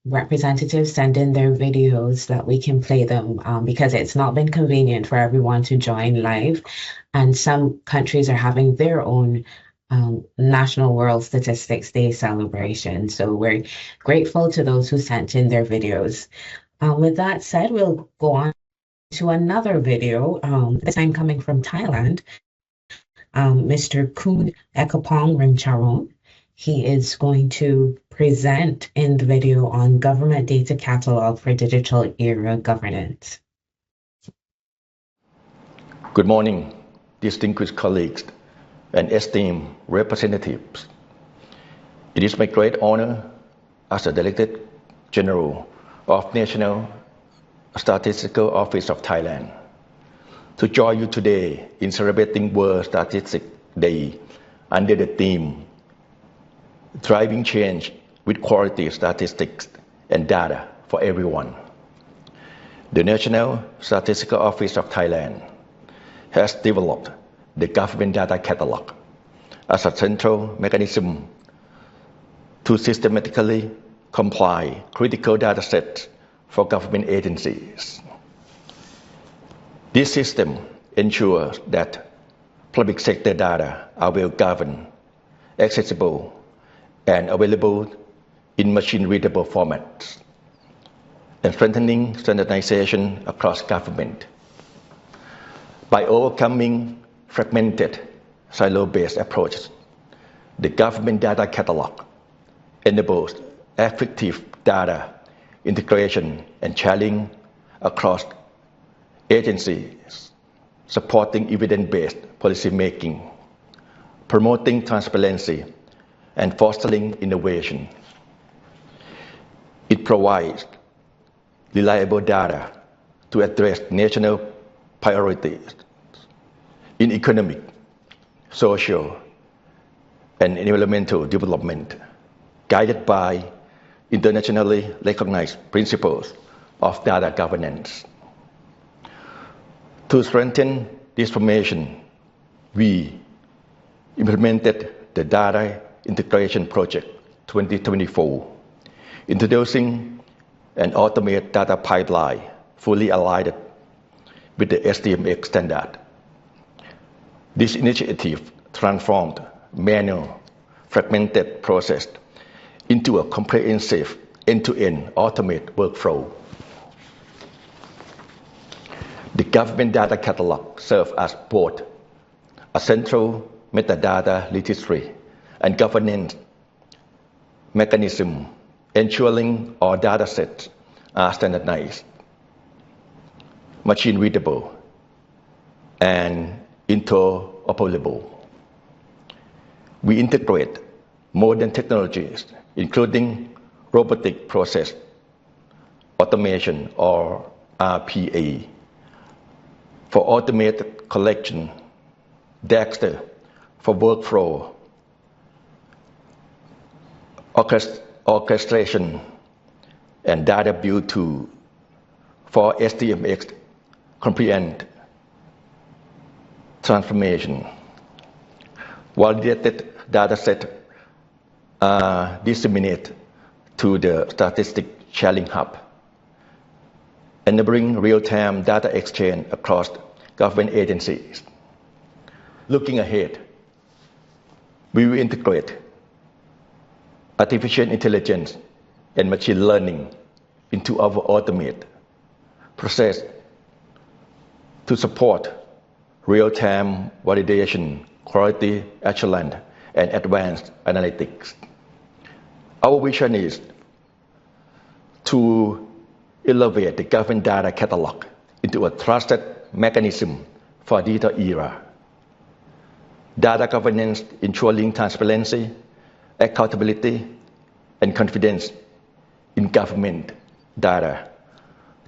representatives send in their videos that we can play them because it's not been convenient for everyone to join live. And some countries are having their own National World Statistics Day celebration. So we're grateful to those who sent in their videos. With that said, we'll go on to another video, this time coming from Thailand. Mr. Kun Ekapong Rimcharon. He is going to present in the video on Government Data Catalog for Digital Era Governance. Good morning, distinguished colleagues and esteemed representatives. It is my great honor as the Director General of National Statistical Office of Thailand to join you today in celebrating World Statistics Day under the theme Driving Change with Quality Statistics and Data for Everyone. The National Statistical Office of Thailand has developed the Government Data Catalog as a central mechanism to systematically compile critical data sets for government agencies. This system ensures that public sector data are well governed, accessible, and available in machine-readable formats, and strengthening standardization across government. By overcoming fragmented, silo-based approaches, the Government Data Catalog enables effective data integration and sharing across agencies, supporting evidence-based policymaking, promoting transparency, and fostering innovation. It provides reliable data to address national priorities in economic, social, and environmental development, guided by internationally recognized principles of data governance. To strengthen this formation, we implemented the Data Integration Project 2024, introducing an automated data pipeline fully aligned with the SDMX standard. This initiative transformed manual, fragmented process into a comprehensive end-to-end automated workflow. government data catalog serves as both a central metadata registry and governance mechanism, ensuring all data sets are standardized, machine readable, and interoperable. We integrate modern technologies, including robotic process automation or RPA, for automated collection, Dexter for workflow orchestration, and data build tool for SDMX compliant transformation. Validated data set are disseminated to the statistic sharing hub, enabling real-time data exchange across government agencies. Looking ahead, we will integrate artificial intelligence and machine learning into our automated process to support real-time validation, quality assurance, and advanced analytics. Our vision is to elevate the government data catalog into a trusted mechanism for digital era. Data governance ensuring transparency, accountability, and confidence in government data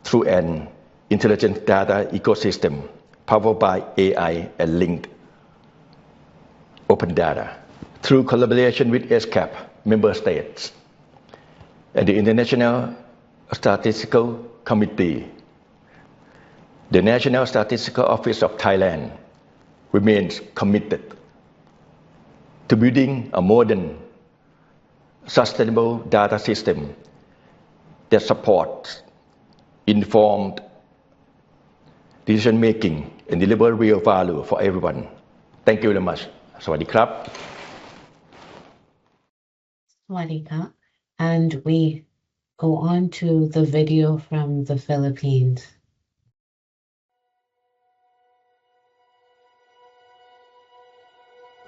through an intelligent data ecosystem powered by AI and linked open data. Through collaboration with ESCAP member states and the International Statistical Committee, the National Statistical Office of Thailand remains committed to building a modern, sustainable data system that supports informed decision-making and deliver real value for everyone. Thank you very much. สวัสดีครับ Swadika. And we go on to the video from the Philippines.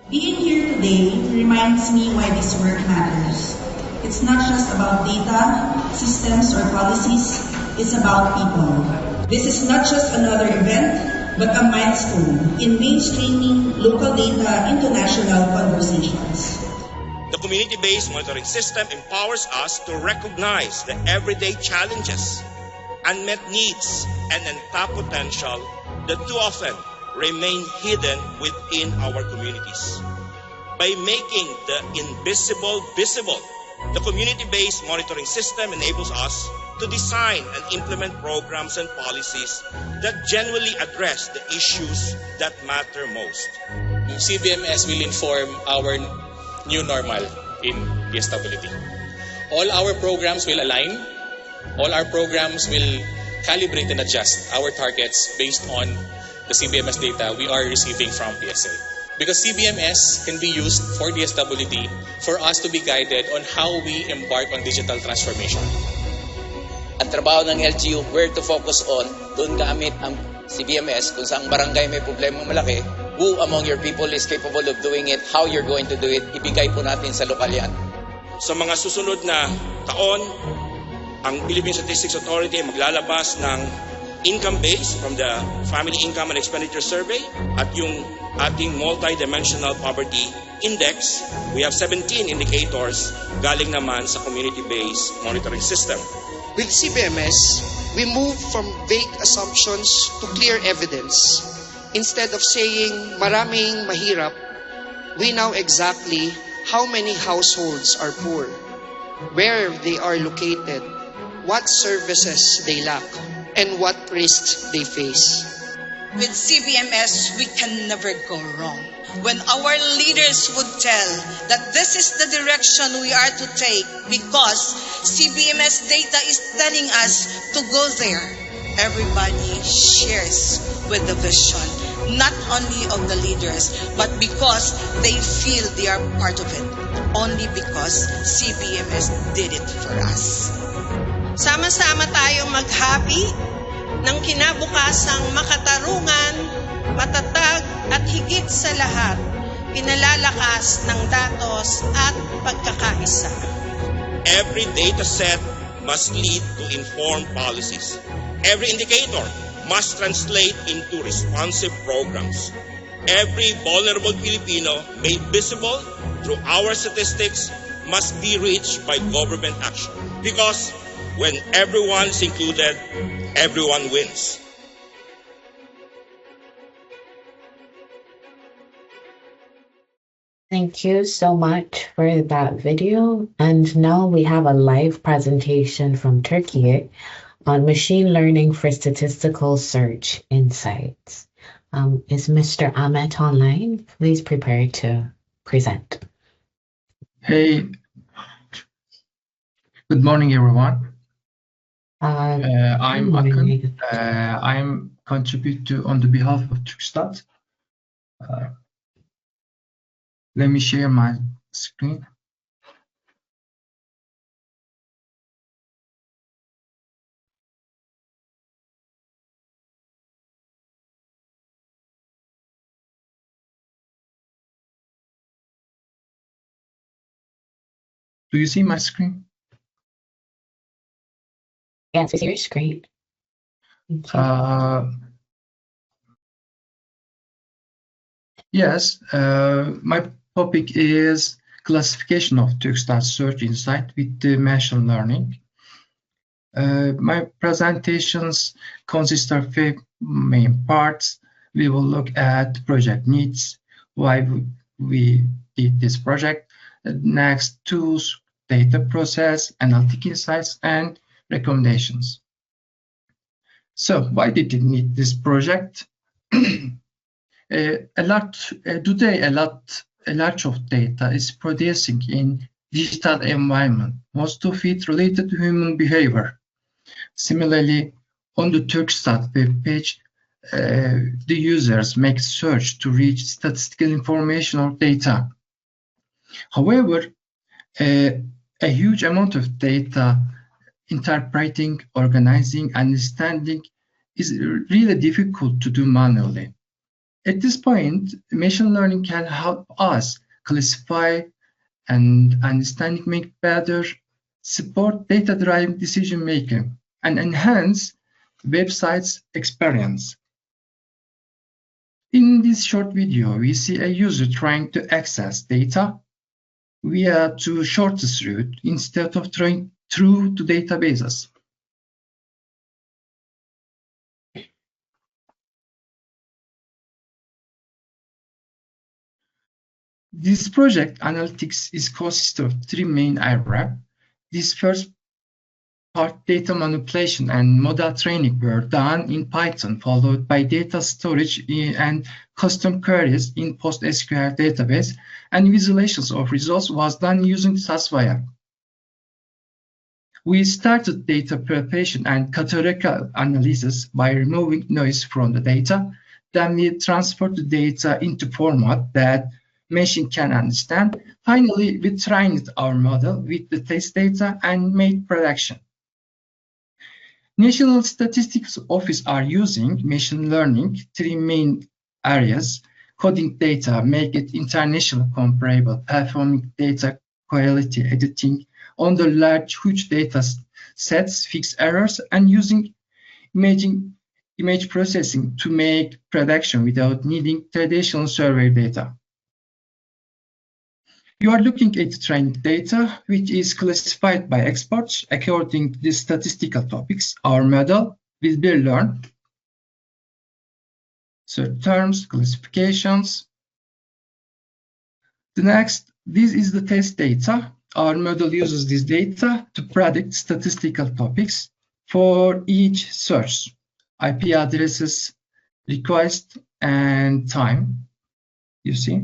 Being here today reminds me why this work matters. It's not just about data, systems, or policies. It's about people. This is not just another event, but a milestone in mainstreaming local data into national conversations. The community-based monitoring system empowers us to recognize the everyday challenges, unmet needs, and untapped potential that too often remain hidden within our communities. By making the invisible visible, the community-based monitoring system enables us to design and implement programs and policies that genuinely address the issues that matter most. CBMS will inform our new normal in PSWD. All our programs will align. All our programs will calibrate and adjust our targets based on the CBMS data we are receiving from PSA. Because CBMS can be used for DSWD for us to be guided on how we embark on digital transformation. Ang trabaho ng LGU, where to focus on, doon gamit ang CBMS, kung saan barangay may problema malaki, who among your people is capable of doing it, how you're going to do it, ibigay po natin sa lokal yan. Sa mga susunod na taon, ang Philippine Statistics Authority ay maglalabas ng income base from the Family Income and Expenditure Survey at yung ating multi-dimensional poverty index. We have 17 indicators galing naman sa community-based monitoring system. With CBMS, we move from vague assumptions to clear evidence. Instead of saying maraming mahirap, we know exactly how many households are poor, where they are located, what services they lack, and what risks they face. With CBMS, we can never go wrong. When our leaders would tell that this is the direction we are to take because CBMS data is telling us to go there, everybody shares with the vision, not only of the leaders, but because they feel they are part of it, only because CBMS did it for us. Sama-sama tayong mag-happy, ng kinabukasang makatarungan, matatag at higit sa lahat, pinalalakas ng datos at pagkakaisa. Every data set must lead to informed policies. Every indicator must translate into responsive programs. Every vulnerable Filipino made visible through our statistics must be reached by government action. Because when everyone is included, everyone wins. Thank you so much for that video. And now we have a live presentation from Turkey on machine learning for statistical search insights. Is Mr. Ahmet online? Please prepare to present. Hey, good morning, everyone. I'm Akın. I'm contributor on the behalf of Turkstat. Let me share my screen. Do you see my screen? Yes, it's your screen. Yes, my topic is classification of Turkstat search insight with the machine learning. My presentations consist of 5 main parts. We will look at project needs, why we did this project. Next, tools, data process, analytic insights, and recommendations. So, why did we need this project? Today, a large of data is producing in digital environment, most of it related to human behavior. Similarly, on the Turkstat web page, the users make search to reach statistical information or data. However, a huge amount of data interpreting, organizing, understanding is really difficult to do manually. At this point, machine learning can help us classify and understanding make better, support data-driven decision making, and enhance websites' experience. In this short video, we see a user trying to access data via the shortest route instead of trying through the databases. This project analytics is consists of 3 main areas. This first part, data manipulation and model training, were done in Python, followed by data storage and custom queries in PostSQL database, and visualizations of results was done using SASVIA. We started data preparation and categorical analysis by removing noise from the data. Then we transferred the data into format that machine can understand. Finally, we trained our model with the test data and made prediction. National Statistical Office are using machine learning 3 main areas: coding data, make it international comparable, performing data quality editing on the large huge data sets, fix errors, and using image processing to make prediction without needing traditional survey data. You are looking at trained data, which is classified by experts according to the statistical topics. Our model will be learned. So terms, classifications. The next, this is the test data. Our model uses this data to predict statistical topics for each search: IP addresses, request, and time. You see,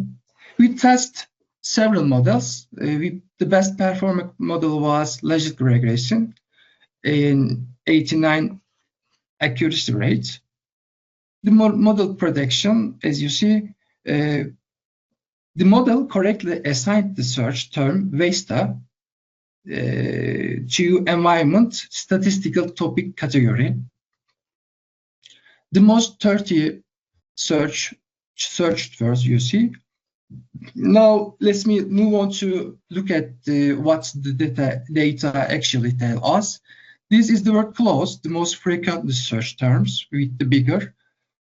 we test several models. The best performing model was logistic regression in 89 accuracy rate. The model prediction, as you see, the model correctly assigned the search term VESTA to environment statistical topic category. the most 30 searched words you see. Now let's move on to look at what the data actually tell us. This is the word close, the most frequently searched terms with the bigger.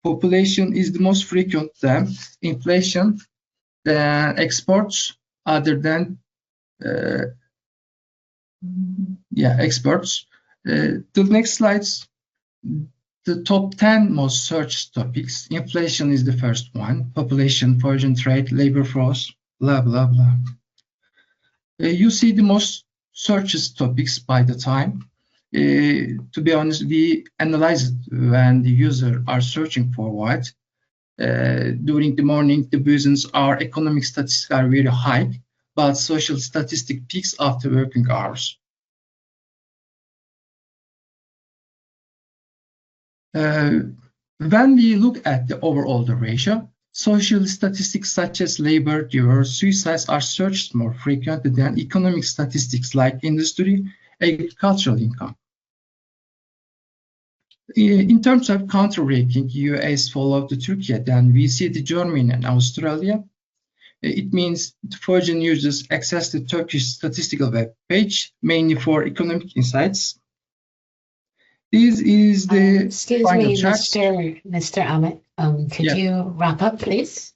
Population is the most frequent term. Inflation, then exports, other than exports. The next slides, the top 10 most searched topics. Inflation is the first one. Population, foreign trade, labor force, blah, blah, blah. You see the most searched topics by the time. To be honest, we analyze it when the user are searching for what. During the morning, the business, our economic statistics are very high, but social statistic peaks after working hours. When we look at the overall ratio, social statistics such as labor, divorce, suicides are searched more frequently than economic statistics like industry, agricultural income. In terms of country ranking, US followed the Turkey, then we see the Germany and Australia. It means the foreign users access the Turkish statistical web page mainly for economic insights. This is the excuse final me, chart. Mr. Ahmed. Could you wrap up, please?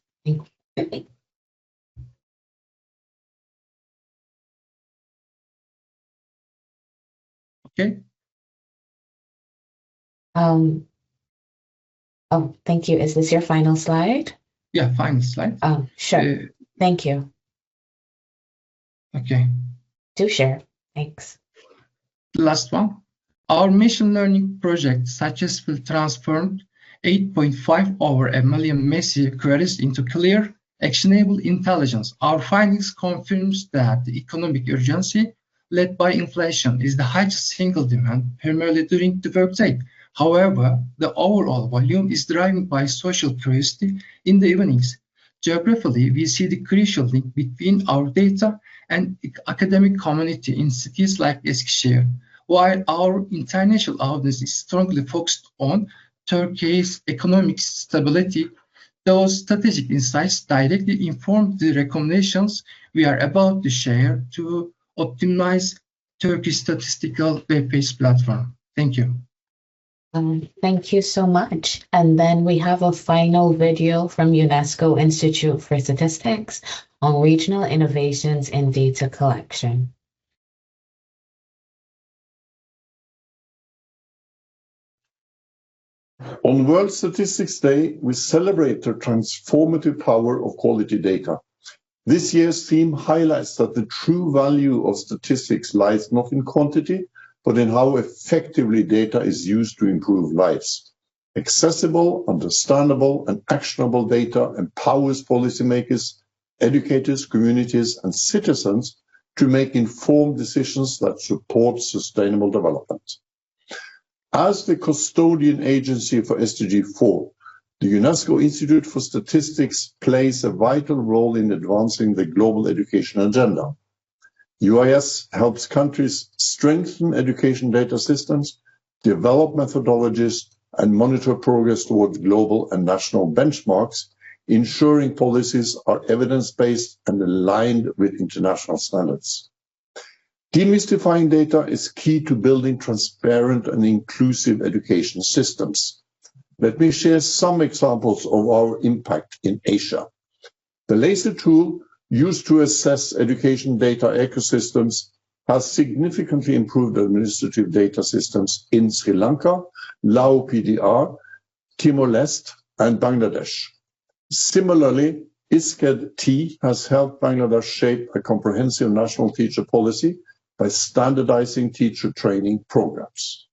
Okay. Oh, thank you. Is this your final slide? Yeah, final slide. Oh, sure. Thank you. Okay. Do share. Thanks. The last one. Our machine learning project successfully transformed 8.5 over a million messy queries into clear, actionable intelligence. Our findings confirms that the economic urgency led by inflation is the highest single demand, primarily during the workday. However, the overall volume is driven by social curiosity in the evenings. Geographically, we see the crucial link between our data and academic community in cities like Eskişehir. While our international audience is strongly focused on Turkey's economic stability, those strategic insights directly inform the recommendations we are about to share to optimize Turkey's statistical web-based platform. Thank you. Thank you so much. And then we have a final video from UNESCO Institute for Statistics on regional innovations in data collection. On World Statistics Day, we celebrate the transformative power of quality data. This year's theme highlights that the true value of statistics lies not in quantity, but in how effectively data is used to improve lives. Accessible, understandable, and actionable data empowers policymakers, educators, communities, and citizens to make informed decisions that support sustainable development. As the custodian agency for SDG 4, the UNESCO Institute for Statistics plays a vital role in advancing the global education agenda. UIS helps countries strengthen education data systems, develop methodologies, and monitor progress towards global and national benchmarks, ensuring policies are evidence-based and aligned with international standards. Demystifying data is key to building transparent and inclusive education systems. Let me share some examples of our impact in Asia. The LASER tool used to assess education data ecosystems has significantly improved administrative data systems in Sri Lanka, Lao PDR, Timor-Leste, and Bangladesh. Similarly, ESCAP has helped Bangladesh shape a comprehensive national teacher policy by standardizing teacher training programs.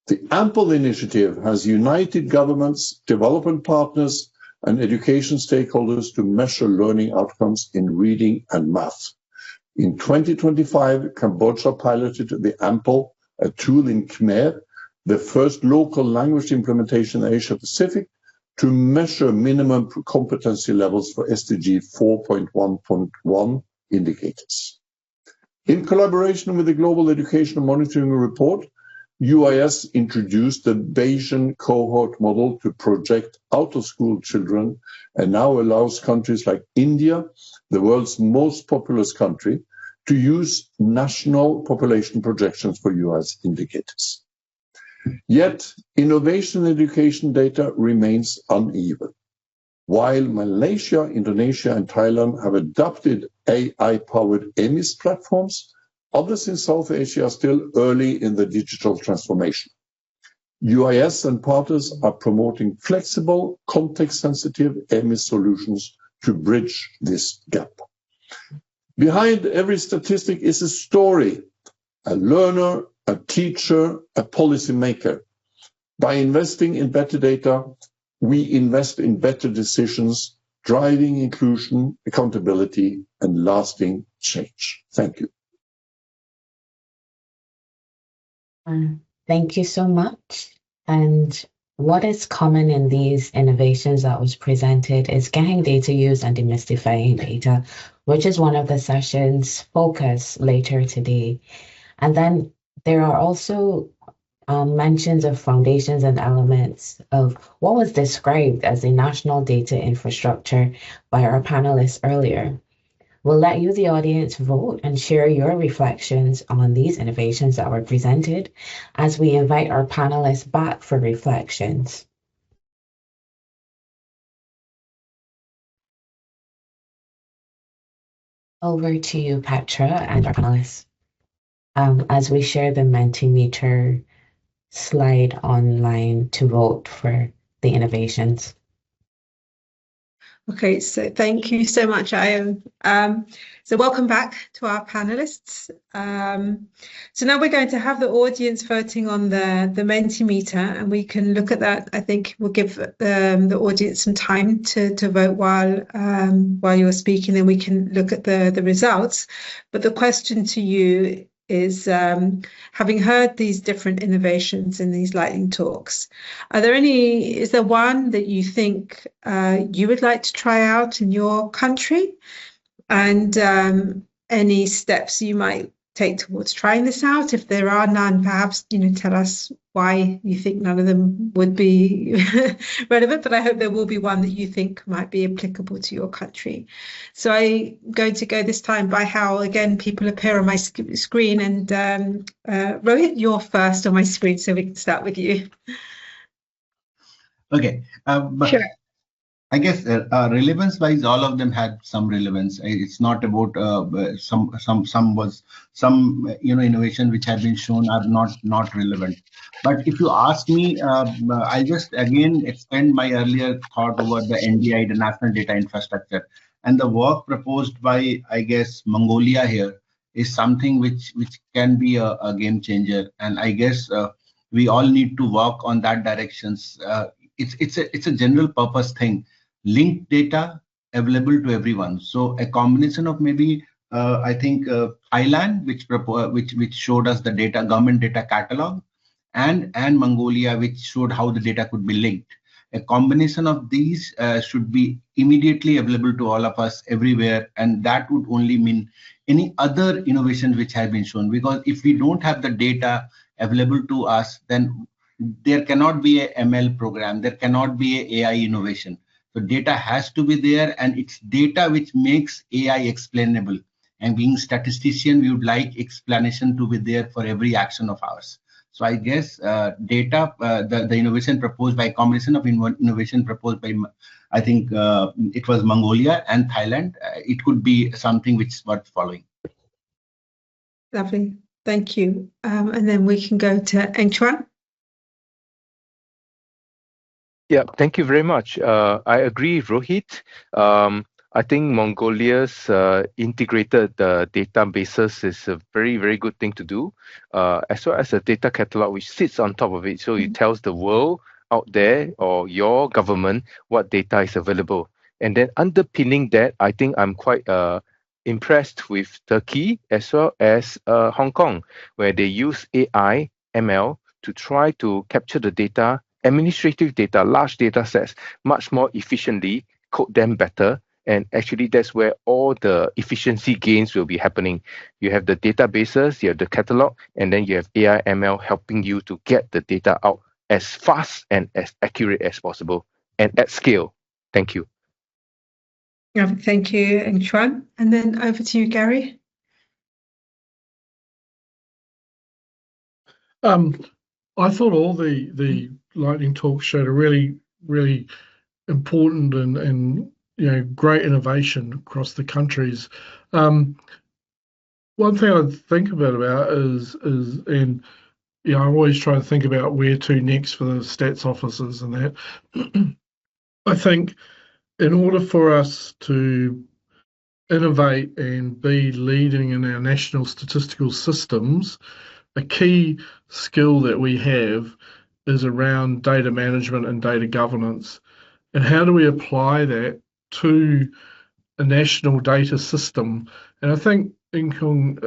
The AMPLE initiative has united governments, development partners, and education stakeholders to measure learning outcomes in reading and math. In 2025, Cambodia piloted the AMPLE, a tool in Khmer, the first local language implementation in Asia Pacific, to measure minimum competency levels for SDG 4.1.1 indicators. In collaboration with the Global Education Monitoring Report, UIS introduced the Bayesian cohort model to project out-of-school children and now allows countries like India, the world's most populous country, to use national population projections for UIS indicators. Yet, innovation education data remains uneven. While Malaysia, Indonesia, and Thailand have adopted AI-powered EMIS platforms, others in South Asia are still early in the digital transformation. UIS and partners are promoting flexible, context-sensitive EMIS solutions to bridge this gap. Behind every statistic is a story, a learner, a teacher, a policymaker. By investing in better data, we invest in better decisions, driving inclusion, accountability, and lasting change. Thank you. Thank you so much. And what is common in these innovations that was presented is getting data use and demystifying data, which is one of the session's focus later today. And then there are also mentions of foundations and elements of what was described as a national data infrastructure by our panelists earlier. We'll let you, the audience, vote and share your reflections on these innovations that were presented as we invite our panelists back for reflections. Over to you, Petra, and our panelists, as we share the Mentimeter slide online to vote for the innovations. Okay, so thank you so much, Ayo. So welcome back to our panelists. So now we're going to have the audience voting on the Mentimeter, and we can look at that. I think we'll give the audience some time to vote while you're speaking, then we can look at the results. But the question to you is, having heard these different innovations in these lightning talks, is there one that you think you would like to try out in your country, and any steps you might take towards trying this out? If there are none, perhaps tell us why you think none of them would be relevant, but I hope there will be one that you think might be applicable to your country. So I'm going to go this time by how, again, people appear on my screen, and Rohit, you're first on my screen, so we can start with you. Okay, sure. I guess relevance-wise, all of them had some relevance. It's not about some innovation which have been shown are not relevant. But if you ask me, I'll just again extend my earlier thought over the NDI, the National Data Infrastructure, and the work proposed by, I guess, Mongolia here is something which can be a game changer. And I guess we all need to work on that directions. It's a general purpose thing. Linked data available to everyone. So a combination of maybe I think Thailand, which showed us the data, government data catalog, and Mongolia, which showed how the data could be linked. A combination of these should be immediately available to all of us everywhere, and that would only mean any other innovations which have been shown. Because if we don't have the data available to us, then there cannot be a ML program, there cannot be a AI innovation. So data has to be there, and it's data which makes AI explainable. And being statistician, we would like explanation to be there for every action of ours. So I guess data, the innovation proposed by a combination of innovation proposed by, I think it was Mongolia and Thailand, it could be something which is worth following. Lovely, thank you. And then we can go to Engchuan. Yeah, thank you very much. I agree, Rohit. I think Mongolia's integrated databases is a very, very good thing to do, as well as a data catalog which sits on top of it. So it tells the world out there or your government what data is available. And then underpinning that, I think I'm quite impressed with Turkey as well as Hong Kong, where they use AI, ML to try to capture the data, administrative data, large data sets, much more efficiently, code them better, And actually, that's where all the efficiency gains will be happening. You have the databases, you have the catalog, and then you have AI ML helping you to get the data out as fast and as accurate as possible and at scale. Thank you. Thank you, Eng Chuan. And then over to you, Gary. I thought all the lightning talks showed a really important and great innovation across the countries. One thing I think about is and I always try to think about where to next for the stats officers and that. I think in order for us to innovate and be leading in our national statistical systems, a key skill that we have is around data management and data governance. And how do we apply that to a national data system? And I think Eng Kong,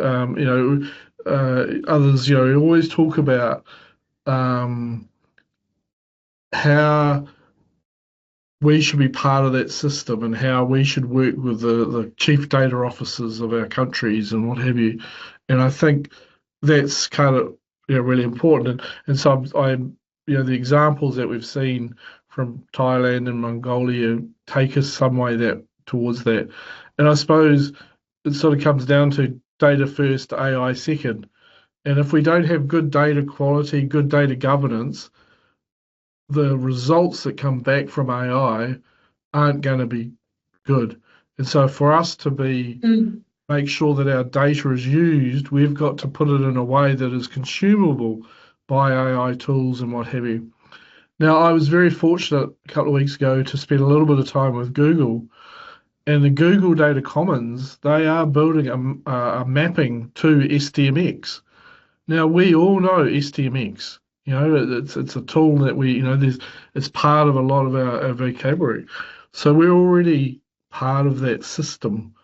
others, always talk about how we should be part of that system and how we should work with the chief data officers of our countries and what have you. And I think that's kind of really important. And so I'm the examples that we've seen from Thailand and Mongolia take us some way towards that. And I suppose it sort of comes down to data first, AI second. And if we don't have good data quality, good data governance, the results that come back from AI aren't going to be good. And so for us to make sure that our data is used, we've got to put it in a way that is consumable by AI tools and what have you. Now, I was very fortunate a couple of weeks ago to spend a little bit of time with Google, and the Google Data Commons, they are building a mapping to STMX. Now, we all know STMX. It's a tool that it's part of a lot of our vocabulary. So we're already part of that system.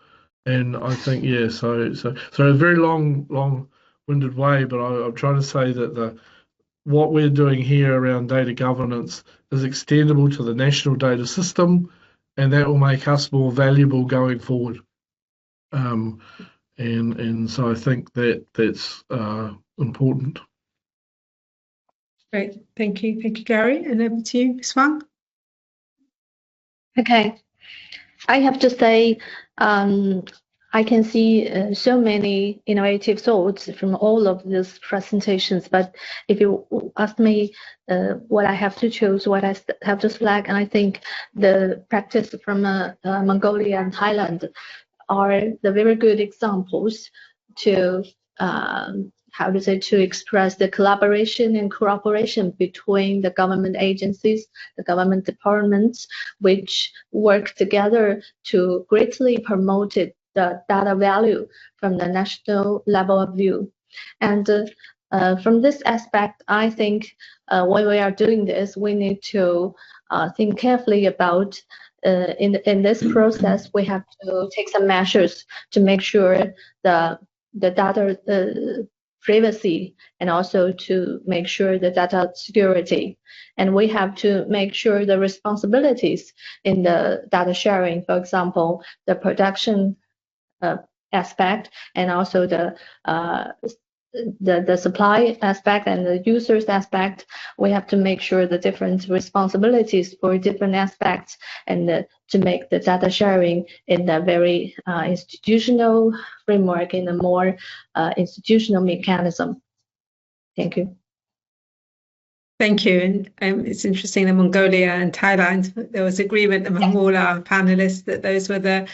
And I think, so a very long-winded way, but I'm trying to say that what we're doing here around data governance is extendable to the national data system, and that will make us more valuable going forward. And so I think that's important. Great, thank you, Gary. And over to you, Ms. Wang. Okay, I have to say, I can see so many innovative thoughts from all of these presentations, but if you ask me what I have to choose, what I have to select, and I think the practice from Mongolia and Thailand are the very good examples to to express the collaboration and cooperation between the government agencies, the government departments, which work together to greatly promote the data value from the national level of view. And from this aspect, I think when we are doing this, we need to think carefully about in this process, we have to take some measures to make sure the data privacy and also to make sure the data security. And we have to make sure the responsibilities in the data sharing, for example, the production aspect and also the supply aspect and the users aspect. We have to make sure the different responsibilities for different aspects and to make the data sharing in a very institutional framework, in a more institutional mechanism. Thank you. Thank you. And it's interesting that Mongolia and Thailand, there was agreement among all our panelists that those were the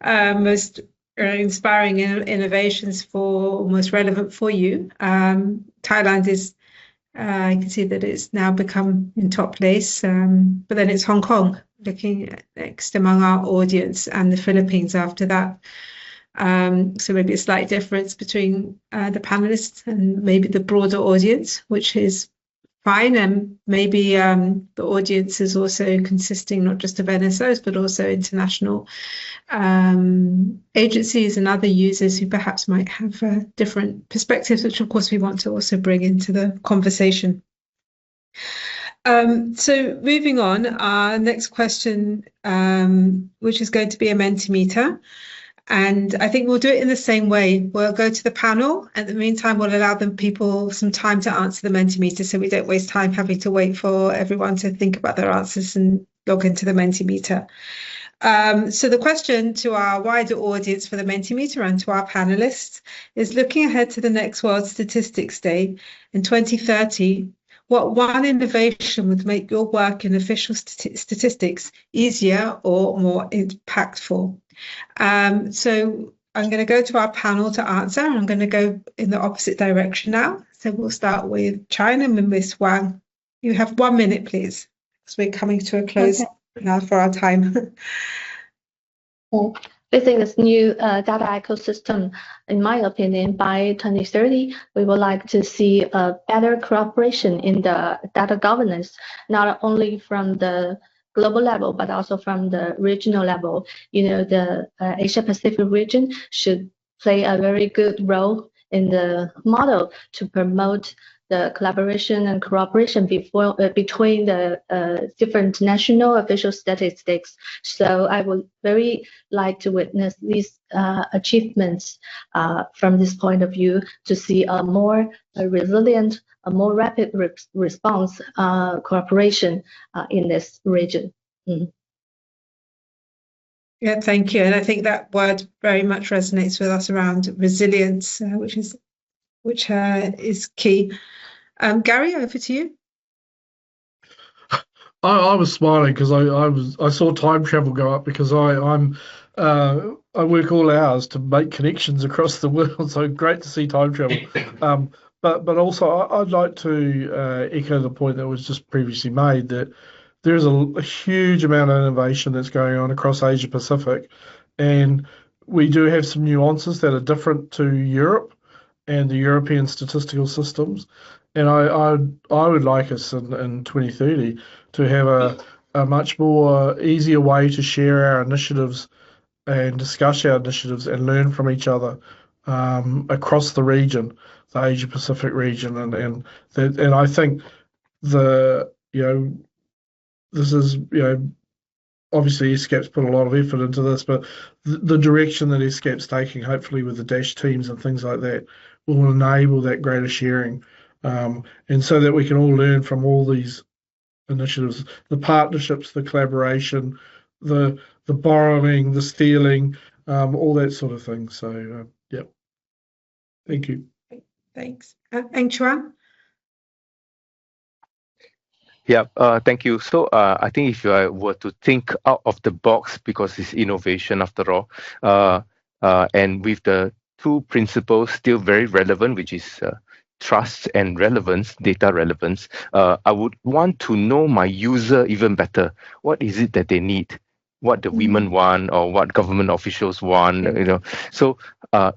most inspiring innovations for most relevant for you. Thailand is, I can see that it's now become in top place, but then it's Hong Kong looking next among our audience and the Philippines after that. So maybe a slight difference between the panelists and maybe the broader audience, which is fine. And maybe the audience is also consisting not just of NSOs, but also international agencies and other users who perhaps might have different perspectives, which of course we want to also bring into the conversation. So moving on, our next question, which is going to be a Mentimeter. And I think we'll do it in the same way. We'll go to the panel. In the meantime, we'll allow people some time to answer the Mentimeter so we don't waste time having to wait for everyone to think about their answers and log into the Mentimeter. So the question to our wider audience for the Mentimeter and to our panelists is, looking ahead to the next World Statistics Day in 2030, what one innovation would make your work in official statistics easier or more impactful? So I'm going to go to our panel to answer. I'm going to go in the opposite direction now. So we'll start with China and Ms. Wang. You have 1 minute, please, because we're coming to a close now for our time. Facing this new data ecosystem, in my opinion, by 2030, we would like to see a better cooperation in the data governance, not only from the global level, but also from the regional level. You know, the Asia Pacific region should play a very good role in the model to promote the collaboration and cooperation between the different national official statistics. So I would very like to witness these achievements from this point of view, to see a more resilient, a more rapid response cooperation in this region. Yeah, thank you. And I think that word very much resonates with us around resilience, which is key. Gary, over to you. I was smiling because I saw time travel go up, because I work all hours to make connections across the world. So great to see time travel. But also I'd like to echo the point that was just previously made, that there's a huge amount of innovation that's going on across Asia Pacific, and we do have some nuances that are different to Europe and the European statistical systems. And I would like us in 2030 to have a much more easier way to share our initiatives and discuss our initiatives and learn from each other across the region, the Asia Pacific region, and I think this is, obviously ESCAP's put a lot of effort into this, but the direction that ESCAP's taking, hopefully with the dash teams and things like that, will enable that greater sharing, and so that we can all learn from all these initiatives, the partnerships, the collaboration, the borrowing, the stealing, all that sort of thing. So, yeah. Thank you. Thanks. Anh Chuan? Yeah, thank you. So I think if I were to think out of the box, because it's innovation after all, and with the two principles still very relevant, which is trust and relevance, data relevance, I would want to know my user even better. What is it that they need? What the women want, or what government officials want, So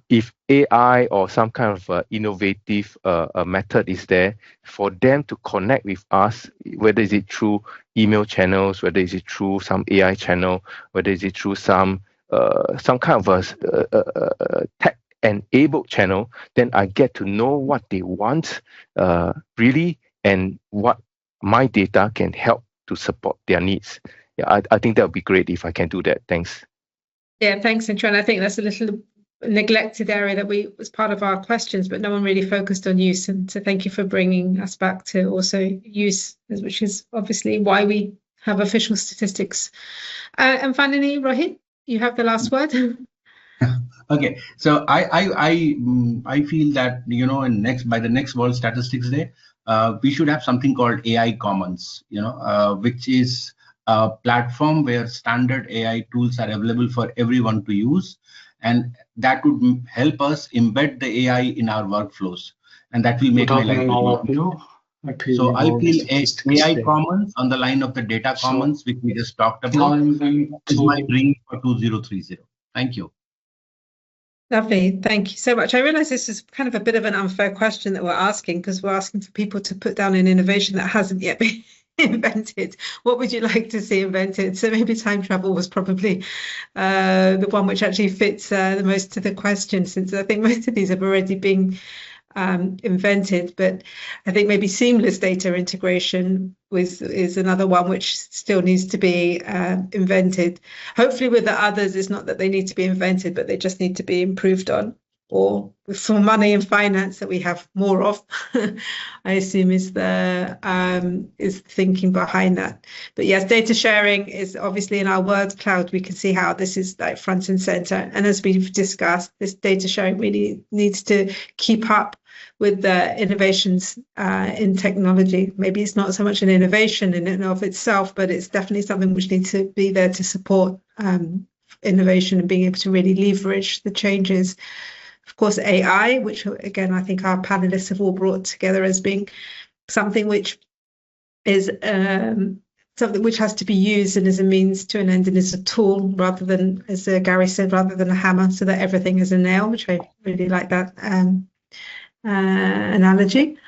if AI or some kind of innovative method is there for them to connect with us, whether is it through email channels, whether is it through some AI channel, whether is it through some kind of a tech-enabled channel, then I get to know what they want really, and what my data can help to support their needs. Yeah, I think that would be great if I can do that. Thanks. Yeah, thanks, Anh Chuan. I think that's a little neglected area that was part of our questions, but no one really focused on use. And so thank you for bringing us back to also use, which is obviously why we have official statistics. And finally, Rohit, you have the last word. Okay, so I feel that by the next World Statistics Day, we should have something called AI Commons, which is a platform where standard AI tools are available for everyone to use, and that would help us embed the AI in our workflows, and that will make my life easier. So I feel AI Commons on the line of the data commons, which we just talked about, is my dream for 2030. Thank you. Lovely. Thank you so much. I realize this is kind of a bit of an unfair question that we're asking, because we're asking for people to put down an innovation that hasn't yet been invented. What would you like to see invented? So maybe time travel was probably the one which actually fits the most to the question, since I think most of these have already been invented, but I think maybe seamless data integration is another one which still needs to be invented. Hopefully with the others, it's not that they need to be invented, but they just need to be improved on, or with some money and finance that we have more of, I assume is the thinking behind that. But yes, data sharing is obviously in our word cloud. We can see how this is like front and center. And as we've discussed, this data sharing really needs to keep up with the innovations in technology. Maybe it's not so much an innovation in and of itself, but it's definitely something which needs to be there to support innovation and being able to really leverage the changes. Of course, AI, which again, I think our panelists have all brought together as being something which is something which has to be used and as a means to an end and as a tool rather than, as Gary said, rather than a hammer, so that everything is a nail, which I really like that analogy.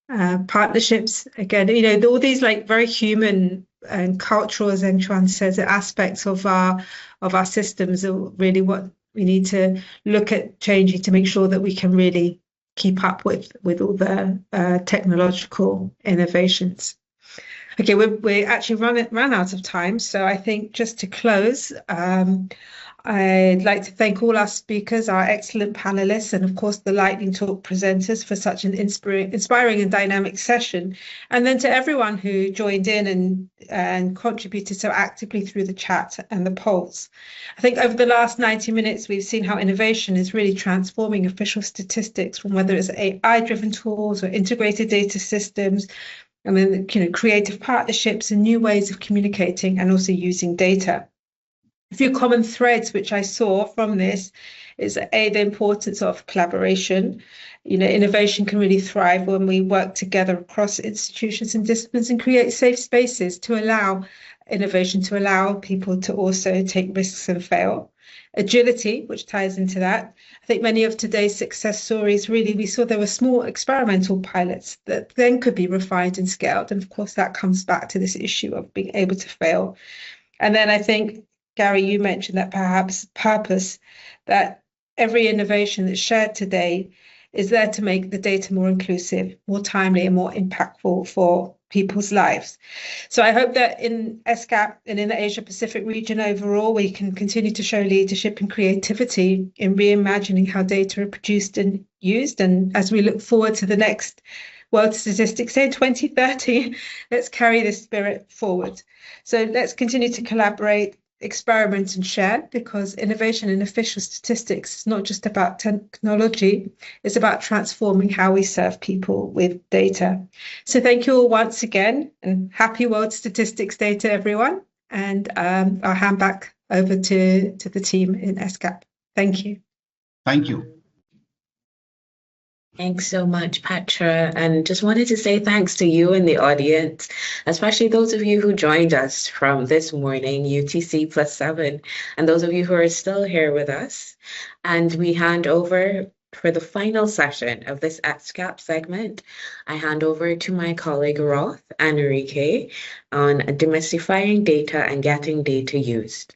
Partnerships, again, all these like very human and cultural, as Engchuan says, aspects of our systems are really what we need to look at changing to make sure that we can really keep up with all the technological innovations. Okay, we actually ran out of time, so I think just to close, I'd like to thank all our speakers, our excellent panelists, and of course the Lightning Talk presenters for such an inspiring and dynamic session. And then to everyone who joined in and contributed so actively through the chat and the polls. I think over the last 90 minutes, we've seen how innovation is really transforming official statistics, from whether it's AI-driven tools or integrated data systems, and then creative partnerships and new ways of communicating and also using data. A few common threads which I saw from this is the importance of collaboration. Innovation can really thrive when we work together across institutions and disciplines and create safe spaces to allow innovation, to allow people to also take risks and fail. Agility, which ties into that. I think many of today's success stories, really, we saw there were small experimental pilots that then could be refined and scaled. And of course, that comes back to this issue of being able to fail. And then I think, Gary, you mentioned that perhaps purpose, that every innovation that's shared today is there to make the data more inclusive, more timely, and more impactful for people's lives. So I hope that in ESCAP and in the Asia Pacific region overall, we can continue to show leadership and creativity in reimagining how data are produced and used. And as we look forward to the next World Statistics Day in 2030, let's carry this spirit forward. So let's continue to collaborate, experiment and share, because innovation in official statistics is not just about technology, it's about transforming how we serve people with data. So thank you all once again, and happy World Statistics Day to everyone. And I'll hand back over to the team in ESCAP. Thank you. Thank you. Thanks so much, Petra. And just wanted to say thanks to you in the audience, especially those of you who joined us from this morning, UTC +7, and those of you who are still here with us. And we hand over for the final session of this ESCAP segment. I hand over to my colleague Roth and Enrique on demystifying data and getting data used.